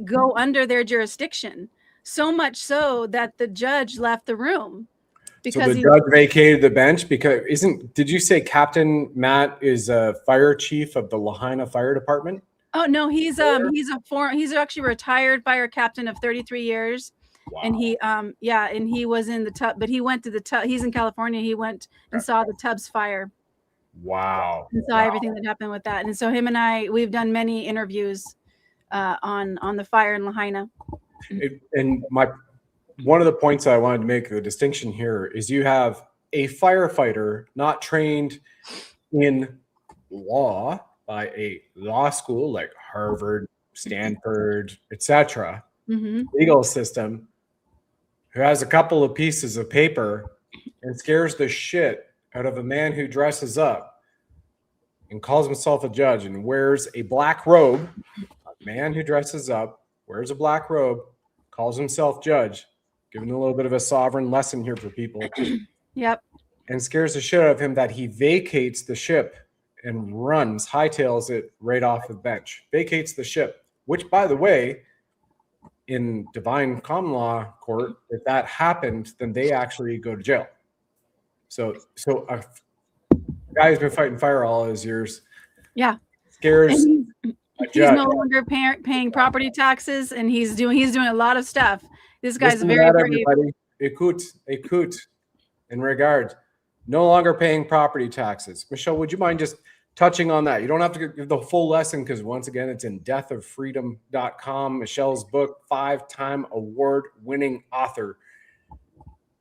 go under their jurisdiction. So much so that the judge left the room. So the judge vacated the bench because did you say Captain Matt is a fire chief of the Lahaina Fire Department? Oh no, he's actually a retired fire captain of 33 years. Wow. And he was in the tub, but he went to the tub. He's in California. He went and saw the Tubbs fire. Wow. And saw everything that happened with that. And so him and we've done many interviews on the fire in Lahaina. One of the points I wanted to make, the distinction here, is you have a firefighter not trained in law by a law school like Harvard, Stanford, etc., legal system, who has a couple of pieces of paper and scares the shit out of a man who dresses up and calls himself a judge and wears a black robe. A man who dresses up, wears a black robe, calls himself judge. Giving a little bit of a sovereign lesson here for people. Yep. And scares the shit out of him that he vacates the ship and hightails it right off the bench. Vacates the ship, which, by the way, in divine common law court, if that happened, then they actually go to jail. So a guy who's been fighting fire all his years, scares a judge. He's no longer paying property taxes, and he's doing a lot of stuff. This guy's very brave. écoute, in regard, no longer paying property taxes. Michelle, would you mind just touching on that? You don't have to give the full lesson because once again, it's in deathoffreedom.com. Michelle's book, 5-time award-winning author.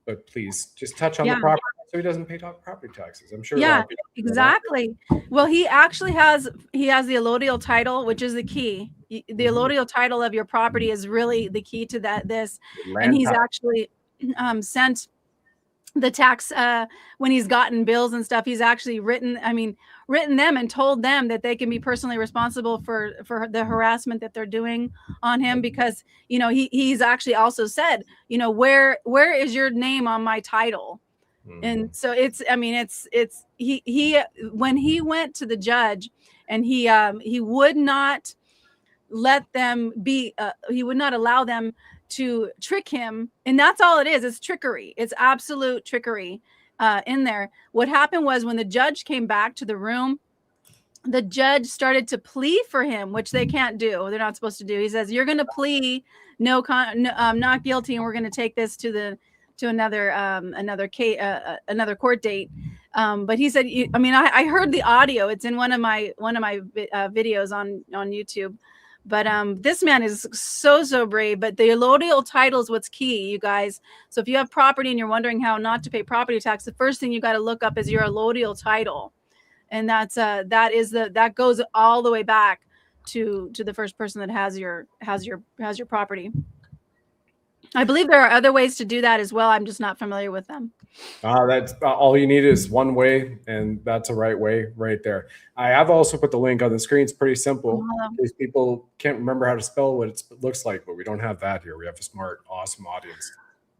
But please just touch on the property so he doesn't pay property taxes. I'm sure. Yeah, exactly. Well, he actually has the allodial title, which is the key. The allodial title of your property is really the key to this. And he's actually sent the tax when he's gotten bills and stuff. He's actually written them and told them that they can be personally responsible for the harassment that they're doing on him, because he's actually also said, where is your name on my title? And so it's he when he went to the judge and he would not let them be he would not allow them to trick him, and that's all it is. It's trickery. It's absolute trickery in there. What happened was when the judge came back to the room, the judge started to plead for him, which they can't do. They're not supposed to do. He says, you're going to plead not guilty, and we're going to take this to another case, another court date. But he said, I heard the audio. It's in one of my videos on YouTube. But this man is so brave. But the allodial title is what's key, you guys. So if you have property and you're wondering how not to pay property tax, the first thing you got to look up is your allodial title, and that goes all the way back to the first person that has your property. I believe there are other ways to do that as well. I'm just not familiar with them. That's all you need is one way, and that's a right way right there. I have also put the link on the screen. It's pretty simple. In case people can't remember how to spell what it looks like, but we don't have that here. We have a smart, awesome audience.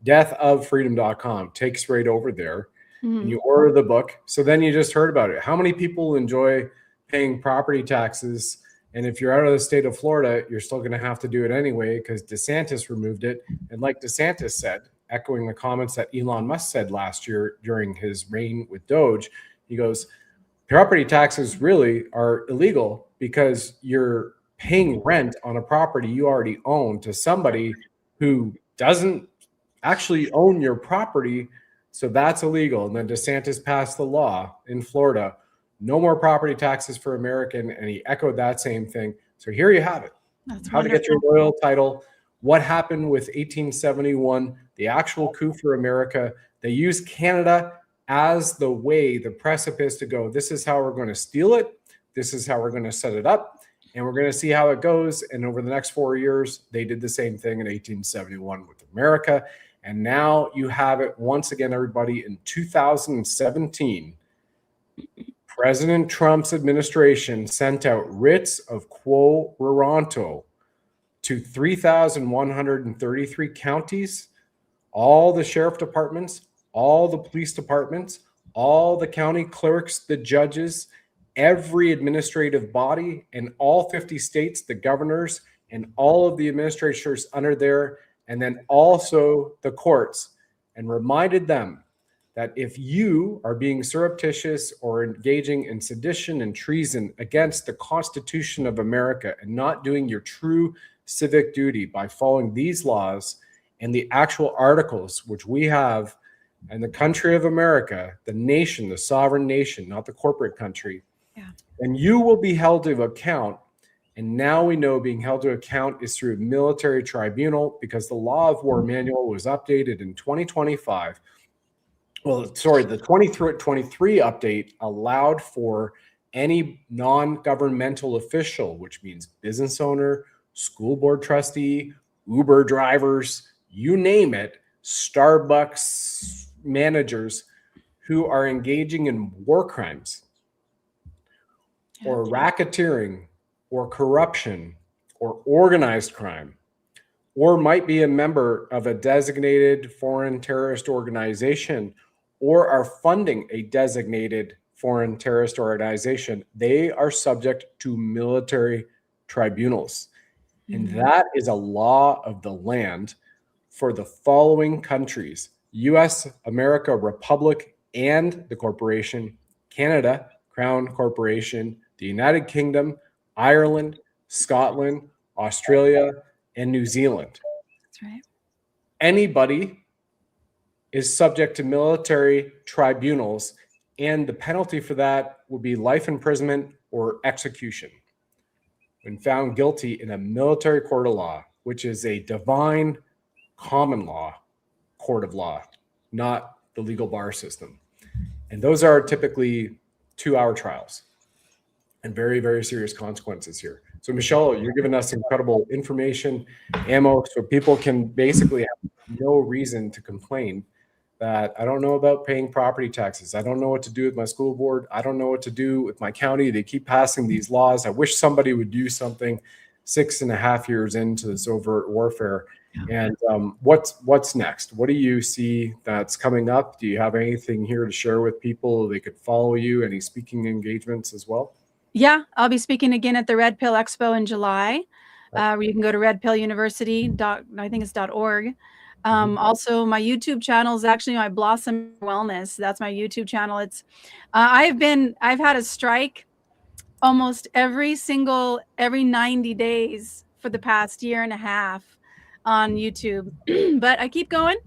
Deathoffreedom.com takes right over there, and you order the book. So then you just heard about it. How many people enjoy paying property taxes? And if you're out of the state of Florida, you're still going to have to do it anyway because DeSantis removed it. And like DeSantis said, echoing the comments that Elon Musk said last year during his reign with Doge, he goes, property taxes really are illegal because you're paying rent on a property you already own to somebody who doesn't actually own your property. So that's illegal. And then DeSantis passed the law in Florida, no more property taxes for American, and he echoed that same thing. So here you have it. That's how wonderful. To get your royal title, what happened with 1871, the actual coup for America. They used Canada as the precipice to go, this is how we're going to steal it. This is how we're going to set it up. And we're going to see how it goes. And over the next 4 years, they did the same thing in 1871 with America. And now you have it once again, everybody, in 2017. President Trump's administration sent out writs of quo warranto to 3,133 counties, all the sheriff departments, all the police departments, all the county clerks, the judges, every administrative body in all 50 states, the governors, and all of the administrators under there, and then also the courts, and reminded them that if you are being surreptitious or engaging in sedition and treason against the Constitution of America and not doing your true civic duty by following these laws and the actual articles which we have in the country of America, the nation, the sovereign nation, not the corporate country, then you will be held to account. And now we know being held to account is through a military tribunal because the law of war manual was updated in 2025. Well, sorry, the 2023 update allowed for any non-governmental official, which means business owner, school board trustee, Uber drivers, you name it, Starbucks managers who are engaging in war crimes or racketeering or corruption or organized crime, or might be a member of a designated foreign terrorist organization or are funding a designated foreign terrorist organization, they are subject to military tribunals. And that is a law of the land for the following countries: US, America, Republic, and the corporation, Canada, Crown Corporation, the United Kingdom, Ireland, Scotland, Australia, and New Zealand. That's right. Anybody is subject to military tribunals, and the penalty for that would be life imprisonment or execution when found guilty in a military court of law, which is a divine common law court of law, not the legal bar system. And those are typically 2-hour trials and very, very serious consequences here. So Michelle, you're giving us incredible information, ammo, so people can basically have no reason to complain that I don't know about paying property taxes. I don't know what to do with my school board. I don't know what to do with my county. They keep passing these laws. I wish somebody would do something. 6.5 years into this overt warfare. And what's next? What do you see that's coming up? Do you have anything here to share with people? They could follow you, any speaking engagements as well? Yeah, I'll be speaking again at the Red Pill Expo in July, where you can go to redpilluniversity.org. Also, my YouTube channel is actually my Blossom Wellness. That's my YouTube channel. It's I've had a strike almost every 90 days for the past 1.5 years on YouTube, but I keep going.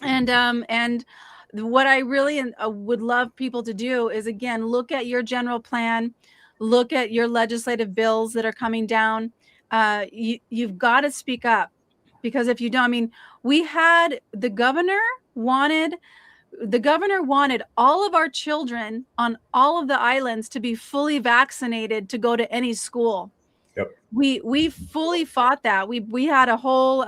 And what I really would love people to do is, again, look at your general plan, look at your legislative bills that are coming down. You've got to speak up, because if you don't, I mean, the governor wanted all of our children on all of the islands to be fully vaccinated to go to any school. Yep. We fully fought that. We had a whole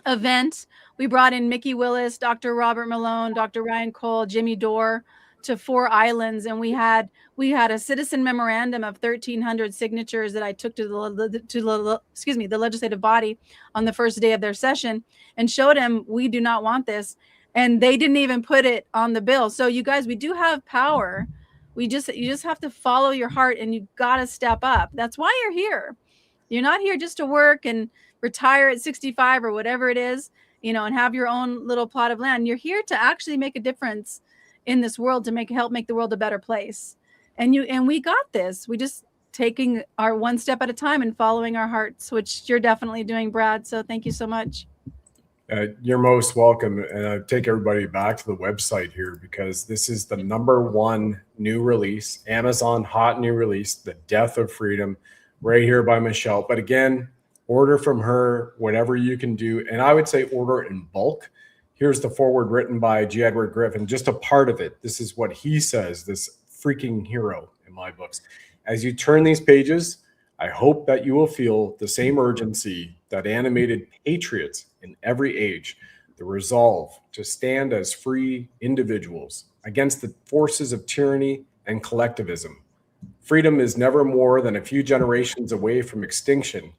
event. We brought in Mickey Willis, Dr. Robert Malone, Dr. Ryan Cole, Jimmy Dore to 4 islands, and we had a citizen memorandum of 1,300 signatures that I took to the legislative body on the first day of their session and showed them we do not want this, and they didn't even put it on the bill. So you guys, we do have power. You just have to follow your heart, and you got to step up. That's why you're here. You're not here just to work and retire at 65 or whatever it is, and have your own little plot of land. You're here to actually make a difference in this world, to help make the world a better place. And we got this. We just taking our one step at a time and following our hearts, which you're definitely doing, Brad. So thank you so much. You're most welcome. And I take everybody back to the website here, because this is the #1 new release, Amazon hot new release, The Death of Freedom, right here by Michelle. But again, order from her whatever you can do. And I would say order it in bulk. Here's the foreword written by G. Edward Griffin, just a part of it. This is what he says, this freaking hero in my books. As you turn these pages, I hope that you will feel the same urgency that animated patriots in every age, the resolve to stand as free individuals against the forces of tyranny and collectivism. Freedom is never more than a few generations away from extinction,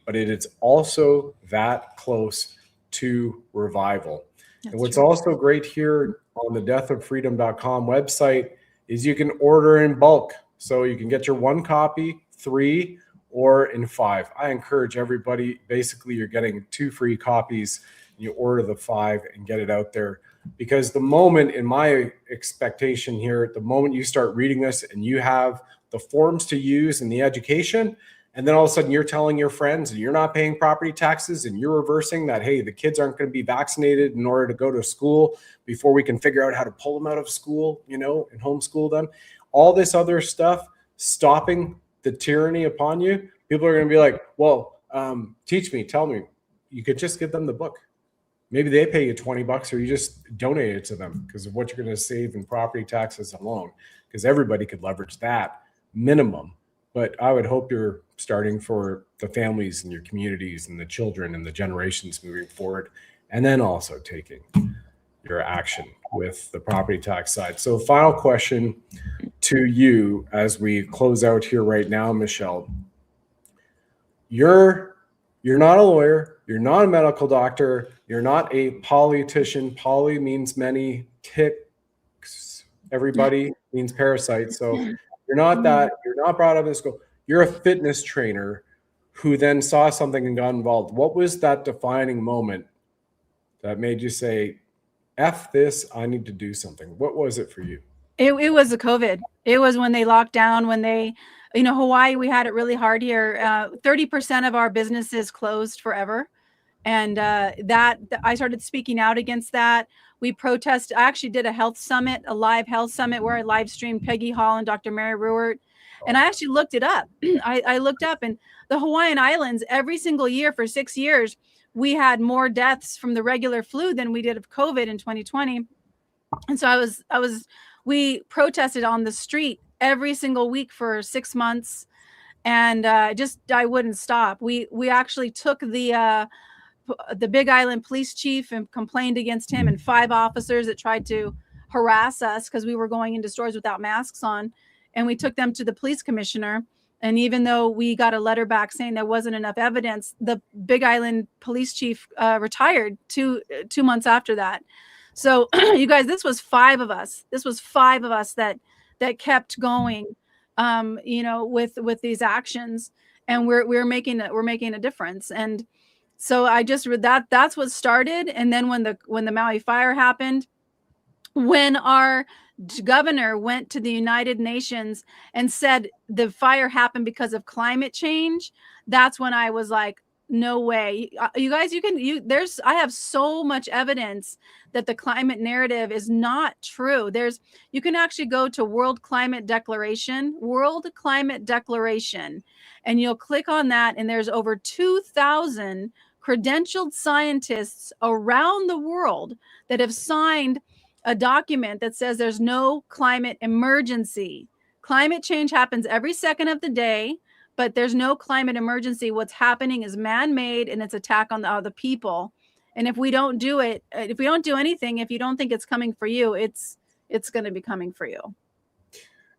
but it is also that close to revival. And what's also great here on the deathoffreedom.com website is you can order in bulk. So you can get your 1 copy, 3, or in 5. I encourage everybody, basically you're getting 2 free copies. You order the 5 and get it out there. Because the moment, in my expectation here, the moment you start reading this and you have the forms to use in the education, and then all of a sudden you're telling your friends and you're not paying property taxes, and you're reversing that, hey, the kids aren't going to be vaccinated in order to go to school before we can figure out how to pull them out of school, and homeschool them. All this other stuff, stopping the tyranny upon you, people are going to be like, well, teach me, tell me. You could just give them the book. Maybe they pay you $20 or you just donate it to them because of what you're going to save in property taxes alone, because everybody could leverage that minimum. But I would hope you're starting for the families and your communities and the children and the generations moving forward, and then also taking your action with the property tax side. So final question to you as we close out here right now, Michelle. You're not a lawyer. You're not a medical doctor. You're not a politician. Poly means many. Ticks, everybody means parasites. So you're not that. You're not brought up in school. You're a fitness trainer who then saw something and got involved. What was that defining moment that made you say, F this, I need to do something? What was it for you? It was the COVID. It was when they locked down, when they, Hawaii, we had it really hard here. 30% of our businesses closed forever. And that I started speaking out against that. We protest. I actually did a health summit, a live health summit where I live streamed Peggy Hall and Dr. Mary Ruwart. And I actually looked it up. I looked up, and the Hawaiian Islands, every single year for 6 years, we had more deaths from the regular flu than we did of COVID in 2020. And so we protested on the street every single week for 6 months, and I wouldn't stop. We actually took the Big Island police chief and complained against him, and 5 officers that tried to harass us because we were going into stores without masks on. And we took them to the police commissioner. And even though we got a letter back saying there wasn't enough evidence, the Big Island police chief retired 2 months after that. So you guys, this was 5 of us. This was 5 of us that kept going, with these actions, and we're making a difference. And so I just read that's what started. And then when the Maui fire happened, when our governor went to the United Nations and said the fire happened because of climate change, that's when I was like, no way. You guys, I have so much evidence that the climate narrative is not true. You can actually go to World Climate Declaration, and you'll click on that, and there's over 2,000 credentialed scientists around the world that have signed a document that says there's no climate emergency. Climate change happens every second of the day, but there's no climate emergency. What's happening is man-made, and it's attack on the other people. And if we don't do it, if we don't do anything, if you don't think it's coming for you, it's going to be coming for you.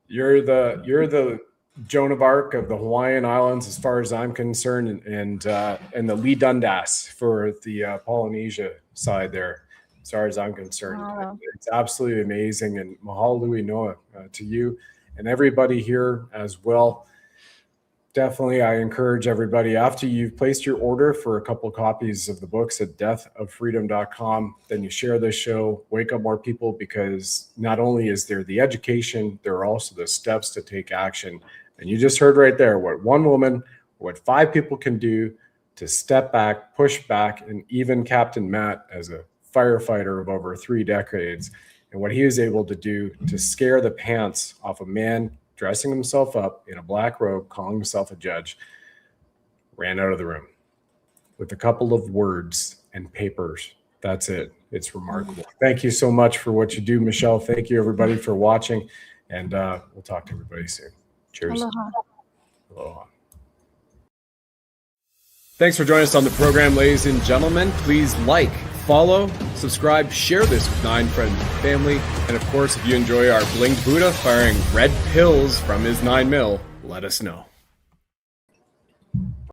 You're the Joan of Arc of the Hawaiian Islands, as far as I'm concerned, and the Lee Dundas for the Polynesia side there, as far as I'm concerned. Wow. It's absolutely amazing. And mahalo nui noa to you and everybody here as well. Definitely, I encourage everybody, after you've placed your order for a couple of copies of the books at deathoffreedom.com, then you share this show, wake up more people, because not only is there the education, there are also the steps to take action. And you just heard right there what one woman, what 5 people can do to step back, push back, and even Captain Matt, as a firefighter of over 3 decades, and what he was able to do to scare the pants off a man dressing himself up in a black robe, calling himself a judge, ran out of the room with a couple of words and papers. That's it. It's remarkable. Thank you so much for what you do, Michelle. Thank you, everybody, for watching. And we'll talk to everybody soon. Cheers. Aloha. Aloha. Thanks for joining us on the program, ladies and gentlemen. Please like, follow, subscribe, share this with 9 friends and family. And of course, if you enjoy our blinged Buddha firing red pills from his 9mm, let us know.